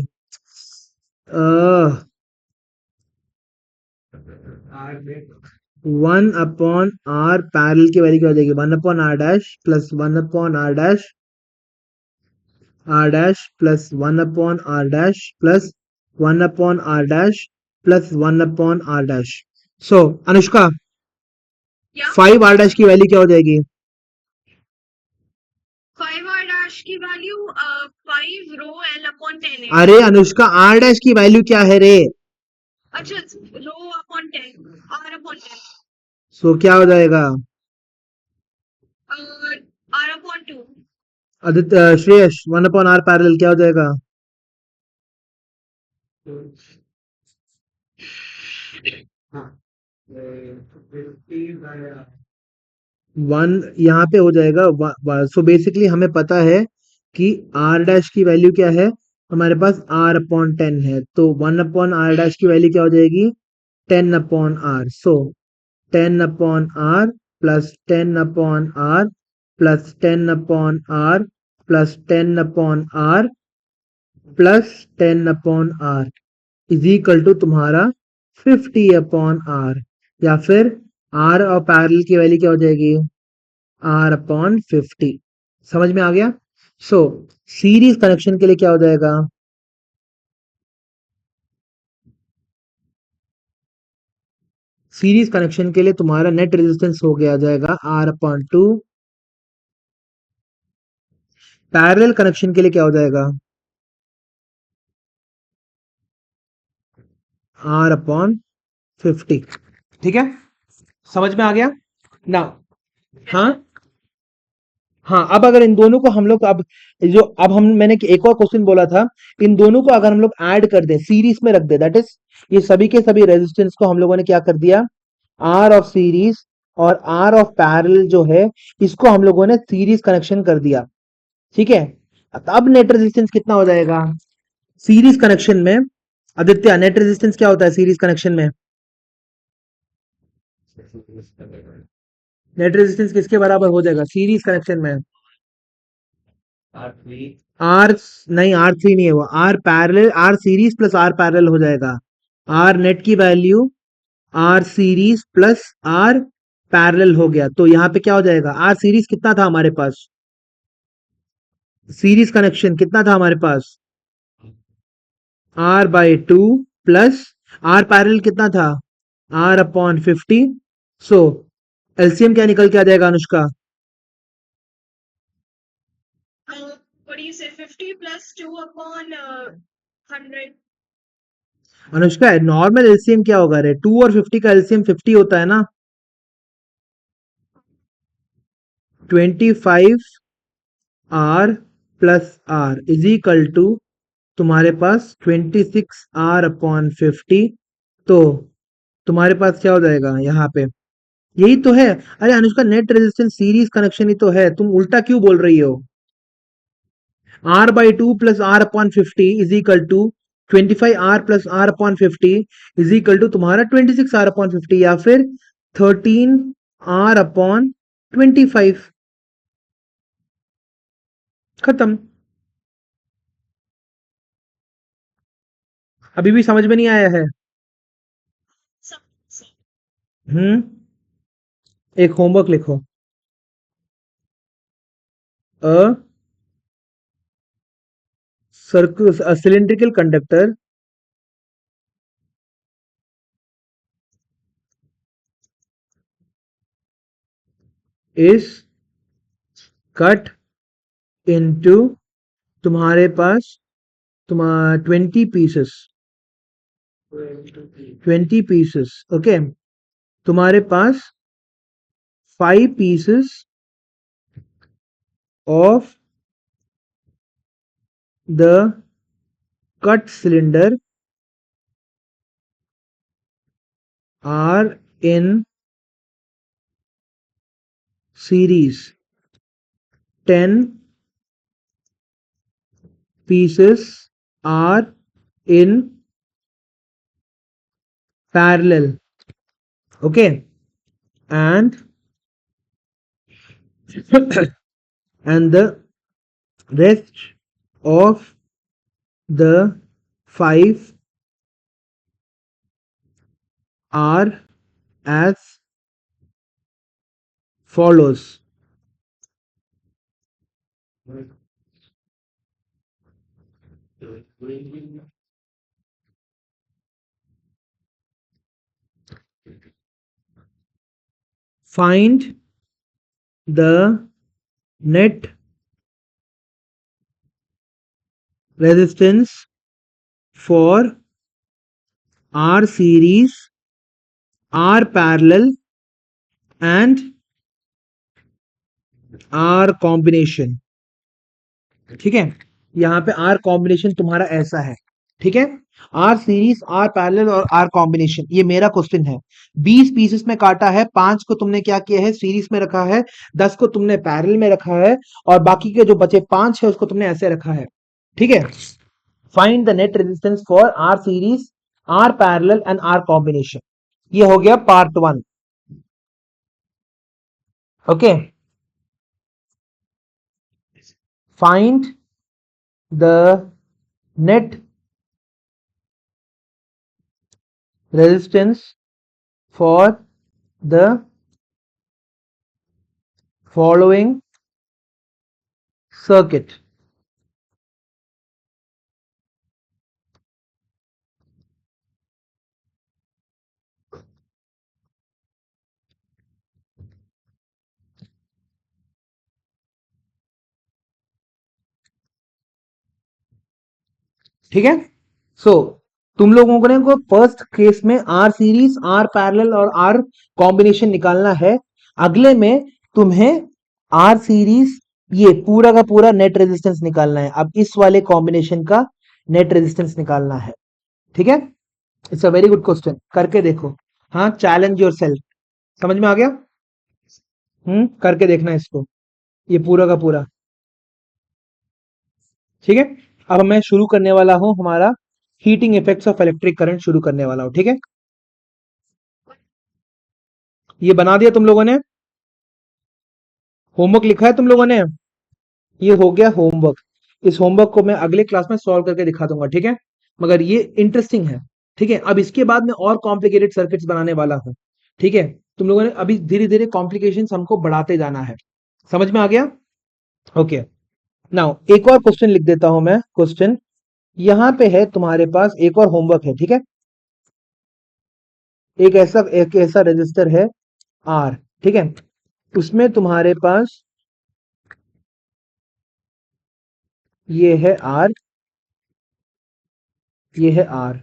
S1: 1/r पैरेलल की वैल्यू क्या हो जाएगी, 1/r dash plus 1/r dash r dash plus 1/r dash plus 1/r dash plus 1/r dash. So Anushka,
S2: Yeah,
S1: 5r dash की वैल्यू क्या हो जाएगी,
S2: 5 R dash की value 5 rho L upon 10 है.
S1: अरे अनुष्का, r डैश की वैल्यू क्या है रे,
S2: अच्छा, rho upon 10, R upon 10,
S1: सो क्या हो जाएगा,
S2: R upon 2.
S1: Aditya Shreyas, 1/r parallel क्या हो जाएगा, 1 यहाँ पे हो जाएगा। सो बेसिकली हमें पता है कि r डैश की वैल्यू क्या है, हमारे पास r/10 है, तो 1/r डैश की वैल्यू क्या हो जाएगी, 10/r। So 10/r plus 10/r plus 10/r plus 10/r plus 10/r is equal to तुम्हारा 50/r, या फिर r और पैरेलल की वैल्यू क्या हो जाएगी, r/50। समझ में आ गया? सो सीरीज कनेक्शन के लिए क्या हो जाएगा, सीरीज कनेक्शन के लिए तुम्हारा नेट रेजिस्टेंस हो गया जाएगा r/2। पैरेलल कनेक्शन के लिए क्या हो जाएगा, r/50। ठीक है, समझ में आ गया ना? हाँ, हाँ, अब अगर इन दोनों को हम लोग अब जो अब हम मैंने एक और क्वेश्चन बोला था, इन दोनों को अगर हम लोग ऐड कर दें, सीरीज में रख दे, दैट इज ये सभी के सभी रेजिस्टेंस को हम लोगों ने क्या कर दिया, आर ऑफ सीरीज और आर ऑफ पैरेलल जो है, इसको हम लोगों ने सीरीज कनेक्शन कर दिया। ठीक है, अब नेट रेजिस्टेंस कितना हो जाएगा सीरीज कनेक्शन में, आदित्य नेट रेजिस्टेंस क्या होता है सीरीज कनेक्शन में, नेट रेजिस्टेंस किसके बराबर हो जाएगा सीरीज कनेक्शन में, आर, नहीं R3 नहीं है वो, R parallel, R series plus R parallel हो जाएगा। आर नेट की value R series plus R parallel हो गया, तो यहाँ पे क्या हो जाएगा, आर सीरीज कितना था हमारे पास, सीरीज कनेक्शन कितना था हमारे पास, r/2 प्लस आर पैरेलल कितना था, r/50। सो एलसीएम क्या निकल के आ जाएगा Anushka,
S2: What do you say? 50 plus 2 upon 100.
S1: Anushka normal LCM क्या होगा रे, 2 और 50 का एलसीएम 50 होता है ना, 25R plus R is equal to तुम्हारे पास 26R/50। तो तुम्हारे पास क्या हो जाएगा यहाँ पे, यही तो है। अरे Anushka, net resistance series connection ही तो है, तुम उल्टा क्यों बोल रही हो। R/2 plus R/50 is equal to 25R plus R/50 is equal to तुम्हारा 26R/50 या फिर 13R/25। खत्म। अभी भी समझ में नहीं आया है?
S2: सब सब
S1: हम्म। एक होमवर्क लिखो। अ circle, a cylindrical conductor is cut into तुम्हारे पास तुम्हारा 20 pieces, ओके। तुम्हारे पास 5 pieces of the cut cylinder are in series. 10 pieces are in parallel, okay, and and the rest of the 5 are as follows. Find the net resistance for R series, R parallel and R combination। ठीक है, यहाँ पे R combination तुम्हारा ऐसा है, ठीक है। R series, R parallel और R कॉम्बिनेशन, ये मेरा क्वेश्चन है। 20 पीसेस में काटा है, 5 को तुमने क्या किया है, सीरीज में रखा है, 10 को तुमने पैरेलल में रखा है, और बाकी के जो बचे 5 है उसको तुमने ऐसे रखा है, ठीक है। Find the net resistance for R series, R parallel and R combination. ये हो गया part 1, okay. Find the net resistance for the following circuit। ठीक है। सो तुम लोगों को ने को फर्स्ट केस में आर सीरीज, आर पैरेलल और आर कॉम्बिनेशन निकालना है। अगले में तुम्हें आर सीरीज, ये पूरा का पूरा नेट रेजिस्टेंस निकालना है। अब इस वाले कॉम्बिनेशन का नेट रेजिस्टेंस निकालना है, ठीक है। It's a very good question, करके देखो। हाँ, चैलेंज योर सेल्फ। समझ में आ गया? करके देखना इसको, ये पूरा का पूरा, ठीक है। अब मैं शुरू करने वाला हूं हमारा heating effects of electric current शुरू करने वाला हूं, ठीक है। ये बना दिया तुम लोगों ने, होमवर्क लिखा है तुम लोगों ने, ये हो गया होमवर्क। इस होमवर्क को मैं अगले क्लास में सॉल्व करके दिखा दूंगा, ठीक है। मगर ये इंटरेस्टिंग है, ठीक है। अब इसके बाद मैं और कॉम्प्लिकेटेड सर्किट्स बनाने वाला हूं, ठीक है। तुम लोगों ने अभी धीरे धीरे कॉम्प्लिकेशंस हमको बढ़ाते जाना है। समझ में आ गया? ओके। नाउ एक और क्वेश्चन लिख देता हूं मैं। क्वेश्चन यहां पे है तुम्हारे पास, एक और होमवर्क है, ठीक है। एक ऐसा रजिस्टर है आर, ठीक है। उसमें तुम्हारे पास ये है आर, ये है आर,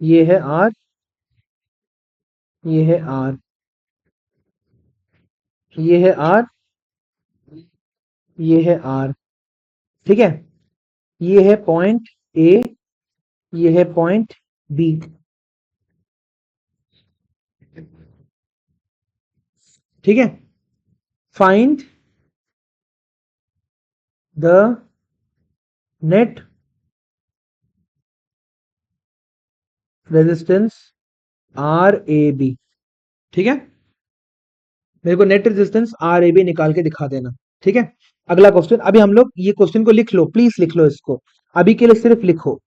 S1: ये है आर, ये है आर, ये है R, ये है R, ठीक है। ये है पॉइंट A, ये है पॉइंट B, ठीक है। Find the net resistance RAB, ठीक है। मेरे को नेट रेजिस्टेंस RAB निकाल के दिखा देना, ठीक है। अगला क्वेश्चन, अभी हम लोग ये क्वेश्चन को लिख लो, प्लीज लिख लो इसको, अभी के लिए सिर्फ लिखो।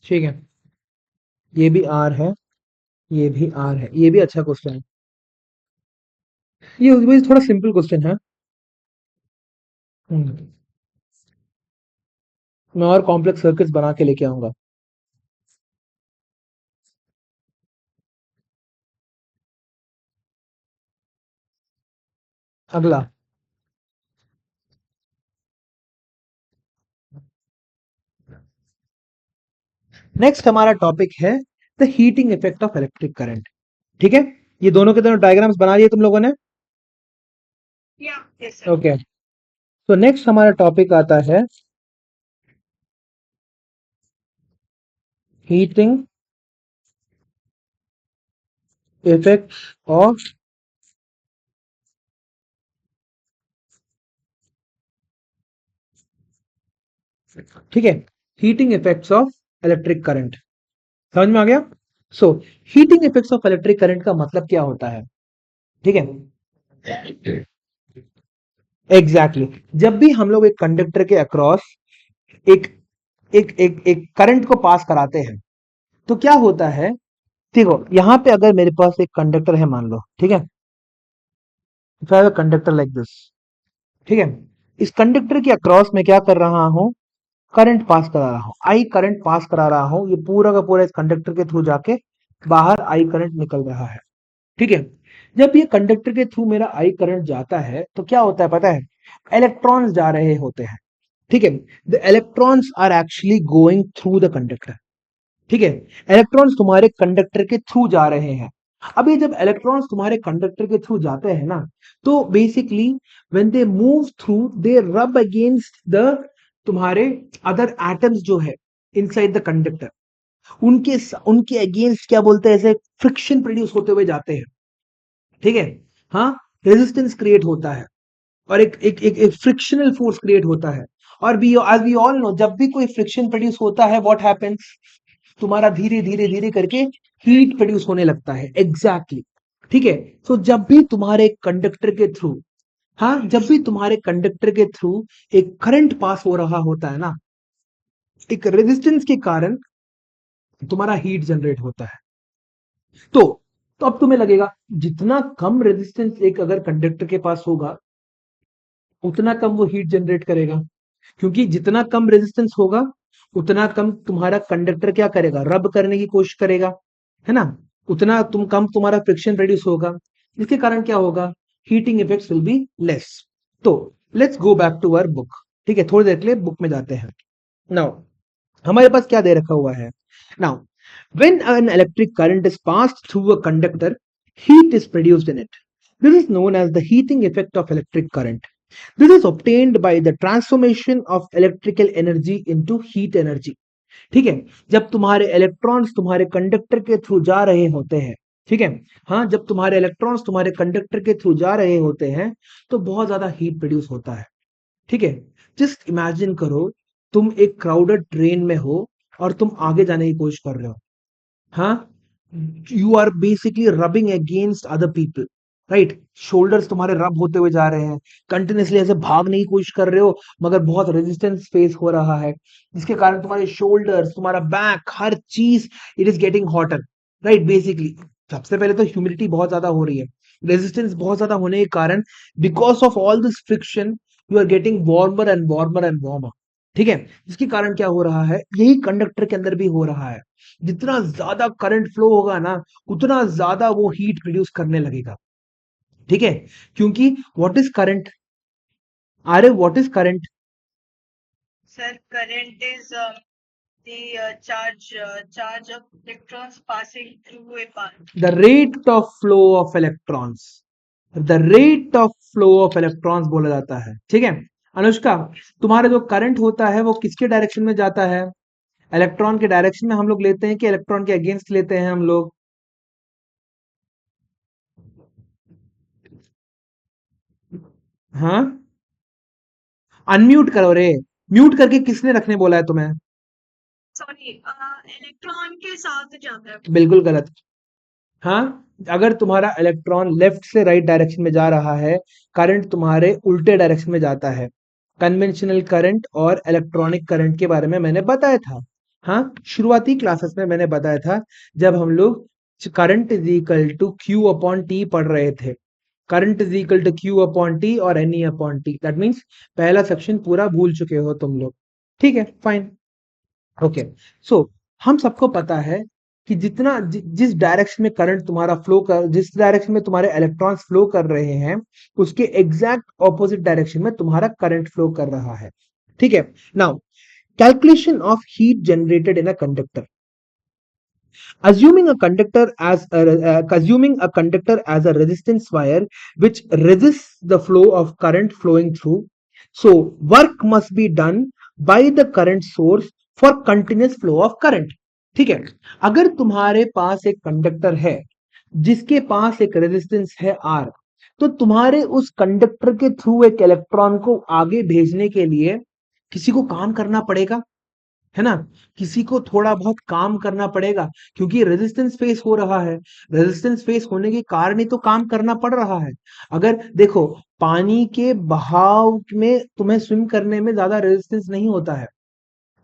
S1: ठीक है, ये भी R है, ये भी R है, ये भी अच्छा क्वेश्चन है। ये थोड़ा सिंपल क्वेश्चन है। हम्म, मैं और कॉम्प्लेक्स सर्किट्स बना के लेके आऊंगा। अगला, नेक्स्ट हमारा टॉपिक है the heating effect of electric current, ठीक है। ये दोनों के दोनों डायग्राम्स बना लिए तुम लोगों ने,
S2: Yeah, yes, sir.
S1: ओके। तो नेक्स्ट हमारा टॉपिक आता है हीटिंग इफेक्ट्स ऑफ, ठीक है, heating effects of electric current. समझ में आ गया? सो heating effects of electric current का मतलब क्या होता है, ठीक है। एग्जैक्टली जब भी हम लोग एक कंडक्टर के अक्रॉस एक एक करंट को पास कराते हैं, तो क्या होता है, देखो यहां पे अगर मेरे पास एक कंडक्टर है मान लो, ठीक है, if I have a conductor like this, ठीक है। इस कंडक्टर के अक्रॉस में क्या कर रहा हूं, करंट पास करा रहा हूं, आई करंट पास करा रहा हूं, ये पूरा का पूरा इस कंडक्टर के थ्रू जाके बाहर आई करंट निकल रहा है, ठीक है। जब ये कंडक्टर के थ्रू मेरा आई करंट जाता है तो क्या होता है पता है, इलेक्ट्रॉन्स जा रहे होते हैं, ठीक है। The electrons are actually going through the conductor, ठीक है। इलेक्ट्रॉन्स तुम्हारे कंडक्टर के थ्रू जा रहे हैं। अभी जब इलेक्ट्रॉन्स तुम्हारे कंडक्टर के थ्रू जाते हैं ना, तो basically when they move through they rub against the तुम्हारे अदर एटम्स जो है इनसाइड द कंडक्टर, उनके उनके अगेंस्ट क्या बोलते हैं, ऐसे फ्रिक्शन प्रोड्यूस होते हुए जाते हैं, ठीक है। हाँ, रेजिस्टेंस क्रिएट होता है और एक फ्रिक्शनल फोर्स क्रिएट होता है। और भी एज वी ऑल नो, जब भी कोई फ्रिक्शन प्रोड्यूस होता है व्हाट हैपेंस, तुम्हारा धीरे धीरे धीरे करके हीट प्रोड्यूस होने लगता है, एग्जैक्टली exactly. ठीक है। तो जब भी तुम्हारे कंडक्टर के थ्रू, हाँ जब भी तुम्हारे कंडक्टर के थ्रू एक करंट पास हो रहा होता है ना, एक रेजिस्टेंस के कारण तुम्हारा हीट जनरेट होता है। तो तो अब तुम्हें लगेगा जितना कम रेजिस्टेंस एक अगर कंडक्टर के पास होगा, उतना कम वो हीट जनरेट करेगा, क्योंकि जितना कम रेजिस्टेंस होगा उतना कम तुम्हारा कंडक्टर क्या करेगा, रब करने की कोशिश करेगा, है ना। उतना कम तुम्हारा फ्रिक्शन प्रोड्यूस होगा, इसके कारण क्या होगा, heating effects will be less. तो let's go back to our book, ठीक है, थोड़ी देर के लिए बुक में जाते हैं। नाउ हमारे पास क्या दे रखा हुआ है now, when an electric current is passed through a conductor, heat is produced in it. This is known as the heating effect of electric current. This is obtained by the transformation of electrical energy into heat energy. ठीक है, जब तुम्हारे electrons तुम्हारे conductor के through जा रहे होते हैं, ठीक है, हाँ, जब तुम्हारे इलेक्ट्रॉन्स तुम्हारे कंडक्टर के थ्रू जा रहे होते हैं तो बहुत ज्यादा हीट प्रोड्यूस होता है। ठीक है, जस्ट इमेजिन करो, तुम एक क्राउडेड ट्रेन में हो और तुम आगे जाने की कोशिश कर रहे हो, हाँ, you are basically rubbing against other people, right, shoulders तुम्हारे रब होते हुए जा रहे हैं, कंटिन्यूसली ऐसे भागने की कोशिश कर रहे हो मगर बहुत रेजिस्टेंस फेस हो रहा है, जिसके कारण तुम्हारे शोल्डर्स, तुम्हारा बैक, हर चीज it is getting hotter, right, basically सबसे पहले तो ह्यूमिडिटी बहुत ज्यादा हो रही है, रेजिस्टेंस बहुत ज्यादा होने के कारण because of all this friction you are getting warmer and warmer and warmer. ठीक है, जिसके कारण क्या हो रहा है, यही कंडक्टर के अंदर भी हो रहा है, जितना ज्यादा करंट फ्लो होगा ना उतना ज्यादा वो हीट प्रोड्यूस करने लगेगा। ठीक है, क्योंकि व्हाट इज करंट, अरे what is current,
S2: Sir, current is the charge of electrons passing through a path.
S1: The rate of flow of electrons, the rate of flow of electrons बोला जाता है। ठीक है अनुष्का, तुम्हारा जो करंट होता है वो किसके डायरेक्शन में जाता है, इलेक्ट्रॉन के डायरेक्शन में हम लोग लेते हैं कि इलेक्ट्रॉन के अगेंस्ट लेते हैं हम लोग, हाँ, अनम्यूट करो रे, म्यूट करके किसने रखने बोला है तुम्हें,
S2: Sorry, इलेक्ट्रॉन के साथ जाता है।
S1: बिल्कुल गलत। हाँ, अगर तुम्हारा इलेक्ट्रॉन लेफ्ट से राइट डायरेक्शन में जा रहा है, करंट तुम्हारे उल्टे डायरेक्शन में जाता है। कन्वेंशनल करंट और इलेक्ट्रॉनिक करंट के बारे में मैंने बताया था, हाँ, शुरुआती क्लासेस में मैंने बताया था जब हम लोग current is equal to Q upon T पढ़ रहे थे, current is equal to Q upon T और N E upon T, that means पहला सेक्शन पूरा भूल चुके हो तुम लोग। ठीक है, फाइन, ओके, सो हम सबको पता है कि जिस डायरेक्शन में करंट तुम्हारा फ्लो कर, जिस डायरेक्शन में तुम्हारे इलेक्ट्रॉन्स फ्लो कर रहे हैं उसके एग्जैक्ट ऑपोजिट डायरेक्शन में तुम्हारा करंट फ्लो कर रहा है। ठीक है, now calculation of heat generated in a conductor, assuming a conductor as a resistance wire which resists the flow of current flowing through, so work must be done by the current source for continuous flow of current। ठीक है, अगर तुम्हारे पास एक conductor है जिसके पास एक resistance है are, तो तुम्हारे उस कंडक्टर के थ्रू एक इलेक्ट्रॉन को आगे भेजने के लिए किसी को काम करना पड़ेगा, है ना, किसी को थोड़ा बहुत काम करना पड़ेगा, क्योंकि रेजिस्टेंस फेस हो रहा है, रेजिस्टेंस फेस होने के कारण ही तो काम करना पड़ रहा है। अगर देखो, पानी के बहाव में तुम्हें स्विम करने में ज्यादा रेजिस्टेंस नहीं होता है,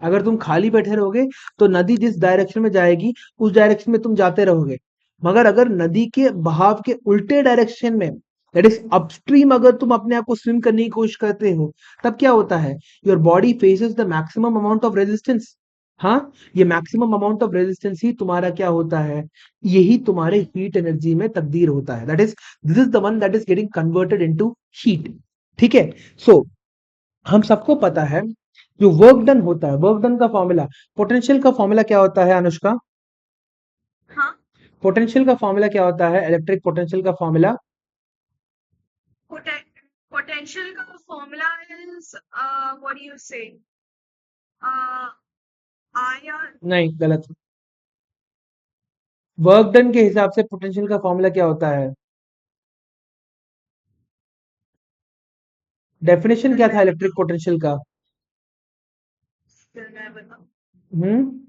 S1: अगर तुम खाली बैठे रहोगे तो नदी जिस डायरेक्शन में जाएगी उस डायरेक्शन में तुम जाते रहोगे, मगर अगर नदी के बहाव के उल्टे डायरेक्शन में, दैट इज अपस्ट्रीम, अगर तुम अपने आप को स्विम करने की कोशिश करते हो तब क्या होता है, your body faces the maximum amount of resistance. हाँ, ये मैक्सिमम अमाउंट ऑफ रेजिस्टेंस ही तुम्हारा क्या होता है, यही तुम्हारे हीट एनर्जी में तब्दील होता है, that is this is the one that is getting converted into heat. ठीक है, सो हम सबको पता है जो वर्क डन होता है, वर्क डन का फॉर्मूला, पोटेंशियल का फॉर्मूला क्या होता है अनुष्का,
S2: हाँ,
S1: पोटेंशियल का फॉर्मूला क्या होता है, इलेक्ट्रिक पोटेंशियल का फॉर्मूला,
S2: potential का formula is what do you say? Ion.
S1: नहीं गलत, वर्क डन के हिसाब से पोटेंशियल का फॉर्मूला क्या होता है, डेफिनेशन क्या था इलेक्ट्रिक पोटेंशियल का,
S2: मैं बताऊं?
S1: हम्म,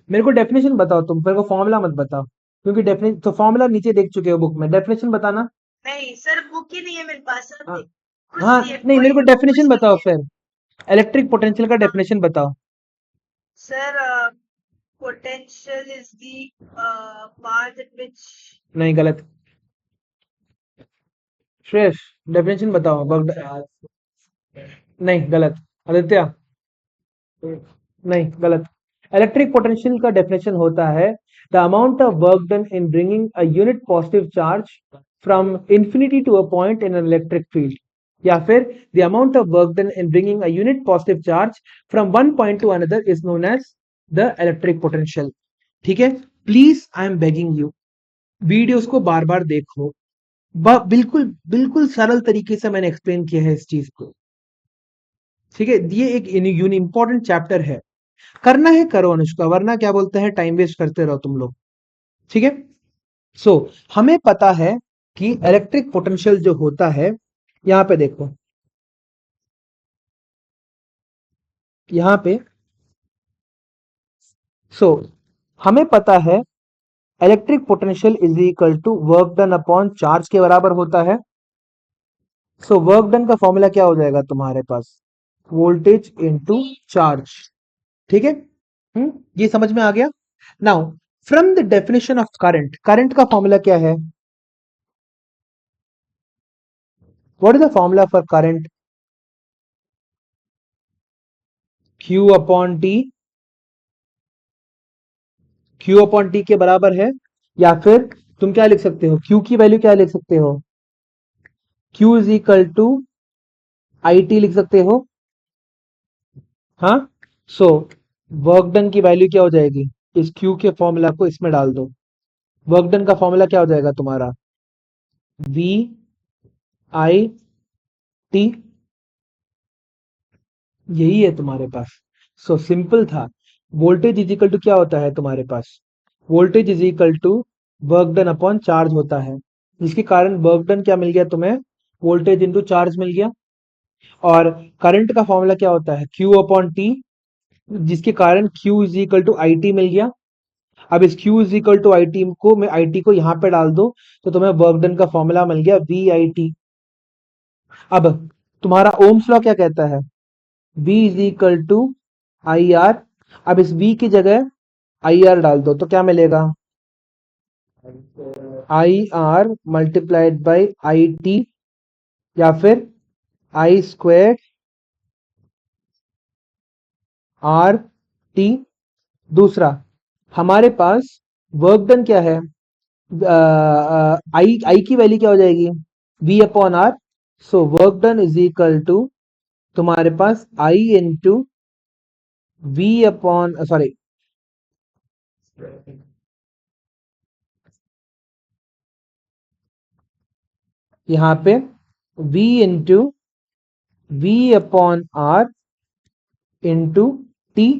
S1: मेरे को डेफिनेशन बताओ, तुम मेरे को फॉर्मूला मत बताओ, क्योंकि डेफिनेशन तो फॉर्मूला नीचे देख चुके हो बुक में, डेफिनेशन बताना।
S2: नहीं सर, बुक ही नहीं है मेरे पास सर।
S1: हाँ,
S2: कुछ
S1: हाँ,
S2: ये
S1: नहीं, मेरे
S2: कोई
S1: को डेफिनेशन
S2: कुछ
S1: बताओ
S2: नहीं है।
S1: फिर, इलेक्ट्रिक पोटेंशियल का
S2: हाँ,
S1: डेफिनेशन बताओ।
S2: Sir, potential is the path at which
S1: नहीं गलत, श्रेयस डेफिनेशन बताओ, वर्क, नहीं गलत, आदित्य नहीं गलत, इलेक्ट्रिक पोटेंशियल का डेफिनेशन होता है the amount of work done in bringing a unit positive charge from infinity to a point in an electric field. या फिर the amount of work done in bringing a unit positive charge from one point to another is known as the electric potential. ठीक है, please I am begging you, videos को बार बार देखो। बिल्कुल बिल्कुल सरल तरीके से मैंने एक्सप्लेन किया है इस चीज को। ठीक है, ये एक इंपॉर्टेंट चैप्टर है, करना है करो अनुष्का, वरना क्या बोलते हैं टाइम वेस्ट करते रहो तुम लोग। ठीक है, सो हमें पता है कि इलेक्ट्रिक पोटेंशियल जो होता है, यहां पे देखो, यहां पे सो हमें पता है electric potential is equal to work done upon charge के बराबर होता है। सो वर्क डन का फॉर्मूला क्या हो जाएगा तुम्हारे पास, वोल्टेज इनटू चार्ज। ठीक है, ये समझ में आ गया। Now from the definition of current, current का फॉर्मूला क्या है, what is the formula for current, Q upon T, Q upon T के बराबर है। या फिर तुम क्या लिख सकते हो, Q की वैल्यू क्या लिख सकते हो, Q is equal to I T लिख सकते हो। हाँ, सो वर्क डन की वैल्यू क्या हो जाएगी, इस Q के फॉर्मूला को इसमें डाल दो, वर्क डन का फॉर्मूला क्या हो जाएगा तुम्हारा, V आई टी, यही है तुम्हारे पास। सो सिंपल था। वोल्टेज इज इक्वल टू क्या होता है तुम्हारे पास, voltage is equal to work done upon charge होता है, जिसके कारण वर्क डन क्या मिल गया तुम्हें, वोल्टेज इंटू चार्ज मिल गया। और करंट का फॉर्मूला क्या होता है, Q अपॉन टी, जिसके कारण Q is equal to I T मिल गया। अब इस Q is equal to I T को, मैं आई टी को यहाँ पे डाल दो, तो तुम्हें वर्क डन का फॉर्मूला मिल गया वी आई टी। अब तुम्हारा ओम्स लॉ क्या कहता है, V is equal to I R. अब इस V की जगह आई आर डाल दो, तो क्या मिलेगा, I R multiplied by I T, या फिर आई स्क्वेर आर टी। दूसरा, हमारे पास वर्क डन क्या है, आई आई की वैल्यू क्या हो जाएगी, V upon R. So work done is equal to तुम्हारे पास I into V upon, sorry, यहाँ पे V into V upon R into T.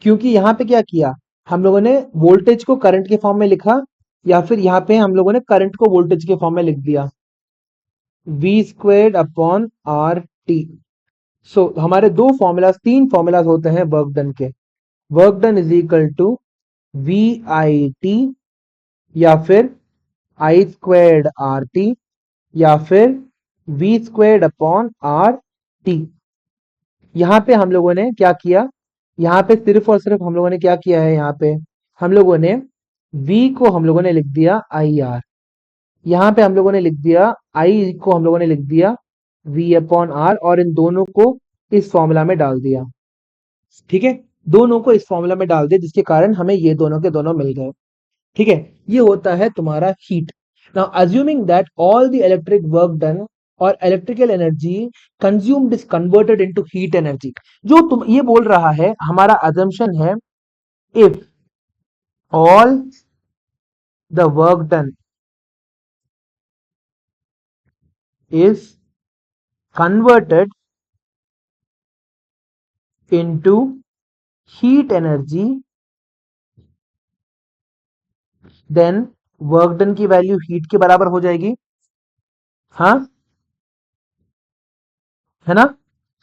S1: क्योंकि यहाँ पे क्या किया, हम लोगों ने वोल्टेज को करंट के फॉर्म में लिखा, या फिर यहाँ पे हम लोगों ने करंट को वोल्टेज के फॉर्म में लिख दिया, V squared upon R T. So हमारे दो फॉर्मूलाज, तीन फॉर्मूलाज होते हैं वर्क डन के, work done is equal to V I T, या फिर आई स्क्वेर्ड आर टी, या फिर V squared upon R T. यहाँ पे हम लोगों ने क्या किया, यहाँ पे सिर्फ और सिर्फ हम लोगों ने क्या किया है, यहाँ पे हम लोगों ने V को हम लोगों ने लिख दिया आई आर, यहाँ पे हम लोगों ने लिख दिया I को हम लोगों ने लिख दिया V अपॉन आर, और इन दोनों को इस फॉर्मूला में डाल दिया। ठीक है, दोनों को इस फॉर्मूला में डाल दिया, जिसके कारण हमें ये दोनों के दोनों मिल गए। ठीक है, ये होता है तुम्हारा heat. Now assuming that all the electric work done और electrical energy consumed is converted into heat energy, जो तुम ये बोल रहा है, हमारा अजम्पशन है, if all the work done is converted into heat energy, then work done की वैल्यू हीट के बराबर हो जाएगी। हाँ, है ना।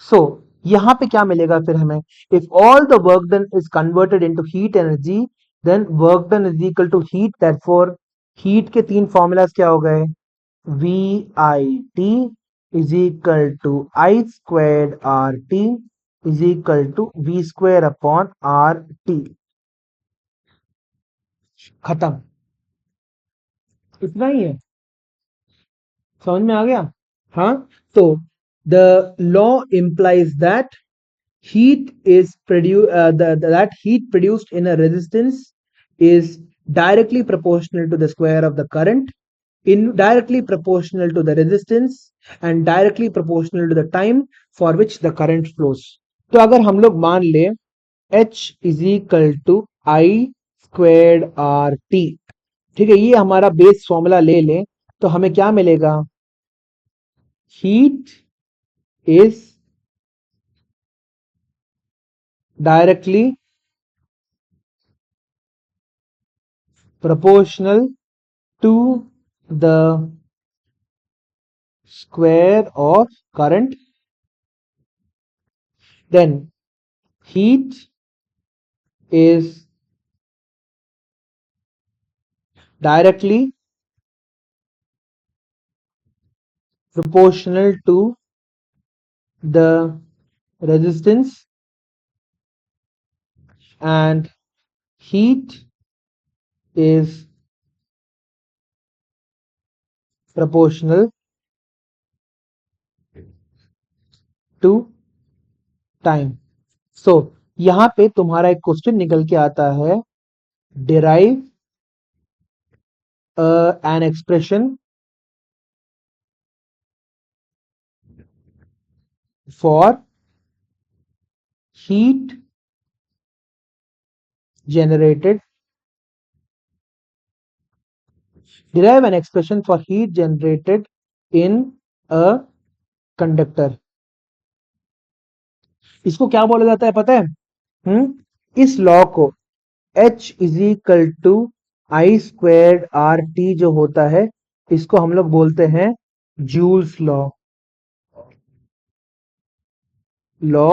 S1: सो यहां पे क्या मिलेगा फिर हमें, if all the work done is converted into heat energy, then work done is equal to heat, therefore heat के तीन फॉर्मूलाज क्या हो गए, V I T is equal to I squared R T is equal to V square upon R T. खत्म, इतना ही है, समझ में आ गया। हाँ, तो the law implies that heat is that heat produced in a resistance is directly proportional to the square of the current, indirectly proportional to the resistance, and directly proportional to the time for which the current flows. तो अगर हम लोग मान ले H is equal to I squared RT, ठीक है, ये हमारा बेस फॉर्मूला ले लें तो हमें क्या मिलेगा? Heat is directly proportional to the square of current, then heat is directly proportional to the resistance, and heat is proportional to time. So यहां पे तुम्हारा एक क्वेश्चन निकल के आता है, derive an expression for heat generated, derive an expression for heat generated in a conductor. इसको क्या बोला जाता है पता है? इस लॉ को H is equal to I squared R T जो होता है, इसको हम लोग बोलते हैं Joule's law, law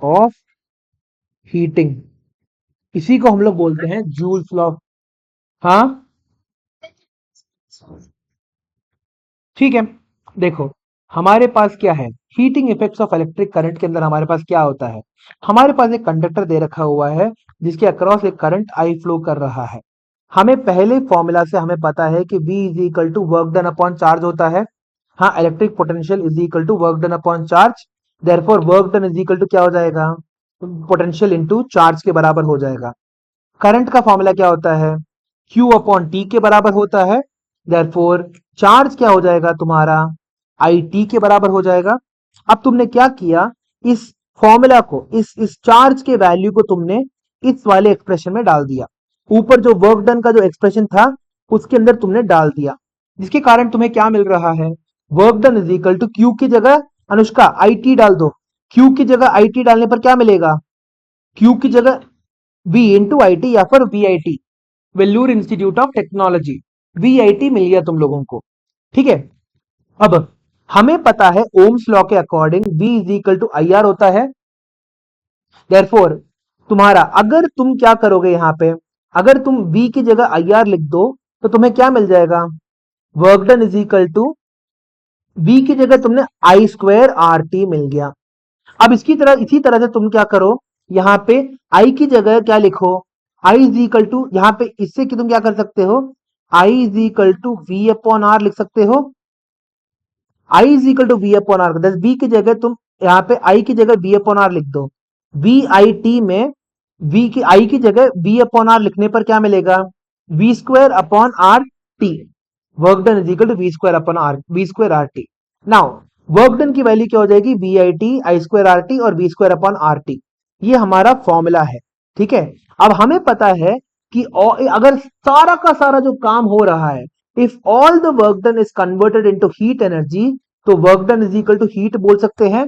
S1: of heating, इसी को हम लोग बोलते हैं जूल्स लॉ. हाँ ठीक है, देखो हमारे पास क्या है, heating effects of electric current के अंदर हमारे पास क्या होता है, हमारे पास एक कंडक्टर दे रखा हुआ है जिसके अक्रॉस एक करंट आई फ्लो कर रहा है. हमें पहले फॉर्मूला से हमें पता है कि V is equal to work done upon charge होता है. हाँ, electric potential is equal to work done upon charge, therefore work done is equal to क्या हो जाएगा? पोटेंशियल इनटू चार्ज के बराबर हो जाएगा. करंट का फॉर्मूला क्या होता है? Q अपॉन टी के बराबर होता है, देयरफॉर चार्ज क्या हो जाएगा तुम्हारा? IT के बराबर हो जाएगा. अब तुमने क्या किया, इस फॉर्मूला को, इस चार्ज के वैल्यू को तुमने इस वाले एक्सप्रेशन में डाल दिया, ऊपर जो वर्क डन का जो एक्सप्रेशन था उसके अंदर तुमने डाल दिया, जिसके कारण तुम्हें क्या मिल रहा है? Work done is equal to Q की जगह अनुष्का IT डाल दो, क्यू की जगह IT डालने पर क्या मिलेगा? क्यू की जगह V इंटू आई टी या फिर VIT, Vellore institute of technology, VIT मिल गया तुम लोगों को. ठीक है, अब हमें पता है ओम्स लॉ के according V is equal to IR होता है. देयरफॉर तुम्हारा, अगर तुम क्या करोगे यहां पे, अगर तुम V की जगह IR लिख दो तो तुम्हें क्या मिल जाएगा? Work done is equal to V की जगह तुमने आई स्क्वायर आर टी मिल गया. अब इसी तरह से तुम क्या करो, यहां पे I की जगह क्या लिखो? I इज इक्वल टू, यहां पे इससे कि तुम क्या कर सकते हो, I is equal to V upon R लिख सकते हो. I is equal to V upon R, V की जगह तुम यहाँ पे I की जगह V अपॉन आर लिख दो. VIT में I की जगह V अपॉन आर लिखने पर क्या मिलेगा? V square upon R T, work done is equal to V square upon R, V square R T. Now work done की वैल्यू क्या हो जाएगी? VIT I square R T और V square upon R T. ये हमारा formula है. ठीक है, अब हमें पता है कि अगर सारा का सारा जो काम हो रहा है, if all the work done is converted into heat energy, तो work done is equal to heat बोल सकते हैं.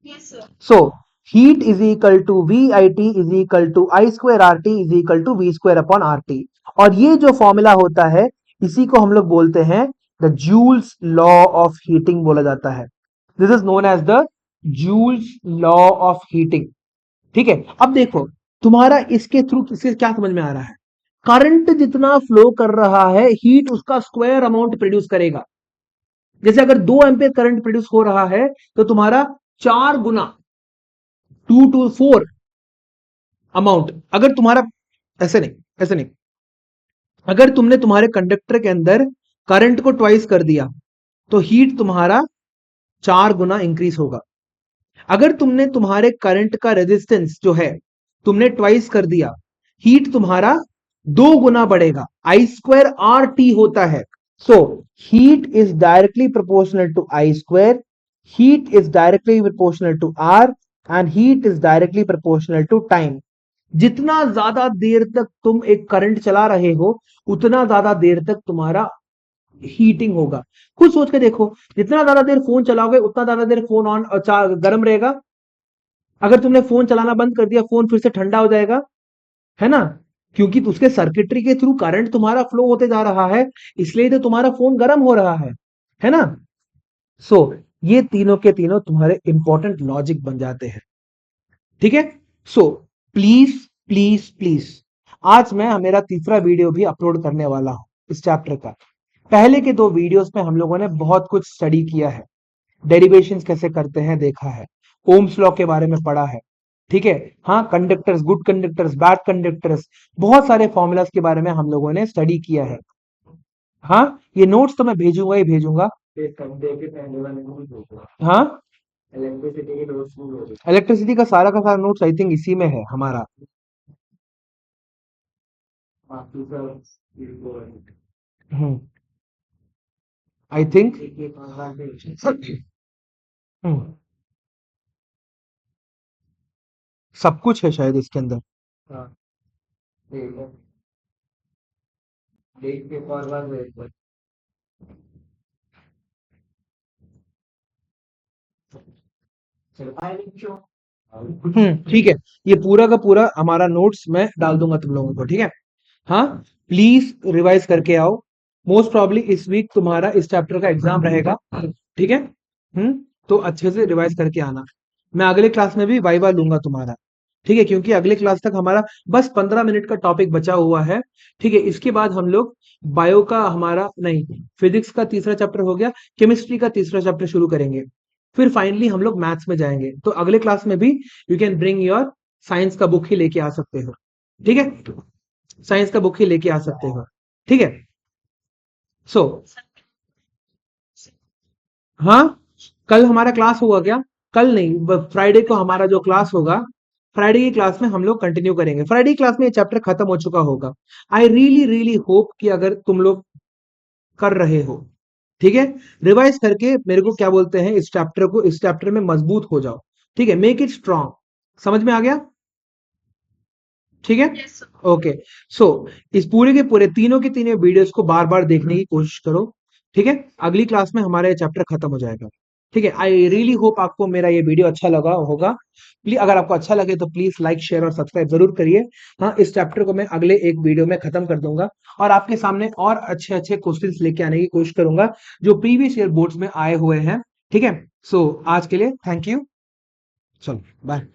S2: Yes, sir.
S1: So heat is equal to VIT is equal to I square R T is equal to V square upon R T. और ये जो formula होता है इसी को हम लोग बोलते हैं the Joule's law of heating बोला जाता है. This is known as the Joule's law of heating. ठीक है, अब देखो तुम्हारा इसके थ्रू इससे क्या समझ में आ रहा है, करंट जितना फ्लो कर रहा है हीट उसका स्क्वायर अमाउंट प्रोड्यूस करेगा. जैसे अगर 2 एम्पियर करंट प्रोड्यूस हो रहा है तो तुम्हारा 4 गुना 2 to 4 अमाउंट, अगर तुम्हारा ऐसे नहीं, अगर तुमने तुम्हारे कंडक्टर के अंदर करंट को ट्वाइस कर दिया तो हीट तुम्हारा 4 गुना इंक्रीज होगा. अगर तुमने तुम्हारे करंट का रेजिस्टेंस जो है तुमने ट्वाइस कर दिया, हीट तुम्हारा 2 गुना बढ़ेगा. आई स्क्वायर आर टी होता है, So heat is directly proportional to I square, heat is directly proportional to R, and heat is directly proportional to time. जितना ज्यादा देर तक तुम एक करंट चला रहे हो उतना ज्यादा देर तक तुम्हारा हीटिंग होगा। खुद सोच के देखो, जितना ज्यादा देर फोन चलाओगे उतना ज्यादा देर फोन ऑन गर्म रहेगा। अगर तुमने फोन चलाना बंद कर दिया फोन फिर से ठंडा हो जाएगा, है ना? क्योंकि उसके सर्किटरी के थ्रू करंट तुम्हारा फ्लो होते जा रहा है, इसलिए तो तुम्हारा फोन गर्म हो रहा है ना? सो ये तीनों के तीनों तुम्हारे इंपॉर्टेंट लॉजिक बन जाते हैं। ठीक है? सो प्लीज प्लीज प्लीज, आज मैं मेरा तीसरा वीडियो भी अपलोड करने वाला हूं इस चैप्टर का। पहले के दो वीडियोस में हम लोगों ने बहुत कुछ स्टडी किया है, डेरिवेशंस कैसे करते हैं देखा है, ओम्स लॉ के बारे में पढ़ा है। ठीक है? हाँ, conductors, good conductors, bad conductors, बहुत सारे फॉर्मूलाज के बारे में हम लोगों ने स्टडी किया है। हाँ, ये नोट्स तो मैं भेजूंगा ही भेजूंगा। हाँ, इलेक्ट्रिसिटी का सारा नोट्स आई थिंक इसी में है हमारा। हम्म, आई थिंक सब कुछ है शायद इसके अंदर। ठीक है, ये पूरा का पूरा हमारा नोट्स मैं डाल दूंगा तुम लोगों को। ठीक है? हाँ, प्लीज रिवाइज करके आओ। मोस्ट प्रॉब्ली इस वीक तुम्हारा इस चैप्टर का एग्जाम रहेगा। ठीक है? तो अच्छे से रिवाइज करके आना। मैं अगले क्लास में भी वाइवा लूंगा तुम्हारा। ठीक है? क्योंकि अगले क्लास तक हमारा बस 15 मिनट का टॉपिक बचा हुआ है। ठीक है? इसके बाद हम लोग बायो का हमारा नहीं, फिजिक्स का तीसरा चैप्टर हो गया, केमिस्ट्री का तीसरा चैप्टर शुरू करेंगे, फिर फाइनली हम लोग मैथ्स में जाएंगे। तो अगले क्लास में भी you can bring your science का बुक ही लेके आ सकते हो। ठीक है? साइंस का बुक ही लेके आ सकते हो। ठीक है? सो हाँ, कल हमारा क्लास होगा क्या? कल नहीं, फ्राइडे को हमारा जो क्लास होगा, फ्राइडे की क्लास में हम लोग कंटिन्यू करेंगे। फ्राइडे की क्लास में ये चैप्टर खत्म हो चुका होगा। आई रियली रियली होप कि अगर तुम लोग कर रहे हो, ठीक है, रिवाइज करके मेरे को क्या बोलते हैं इस चैप्टर में मजबूत हो जाओ। ठीक है? Make it strong. समझ में आ गया? ठीक है?
S2: Yes, sir.
S1: ओके। सो इस पूरे के पूरे तीनों के तीनों वीडियोस को बार बार देखने की कोशिश करो। ठीक है? अगली क्लास में हमारा ये चैप्टर खत्म हो जाएगा। ठीक है? आई रियली होप आपको मेरा ये वीडियो अच्छा लगा होगा। प्लीज अगर आपको अच्छा लगे तो प्लीज लाइक शेयर और सब्सक्राइब जरूर करिए। हाँ, इस चैप्टर को मैं अगले एक वीडियो में खत्म कर दूंगा और आपके सामने और अच्छे अच्छे क्वेश्चंस लेके आने की कोशिश करूंगा जो प्रीवियस ईयर बोर्ड्स में आए हुए हैं। ठीक है? सो आज के लिए थैंक यू। चलो बाय।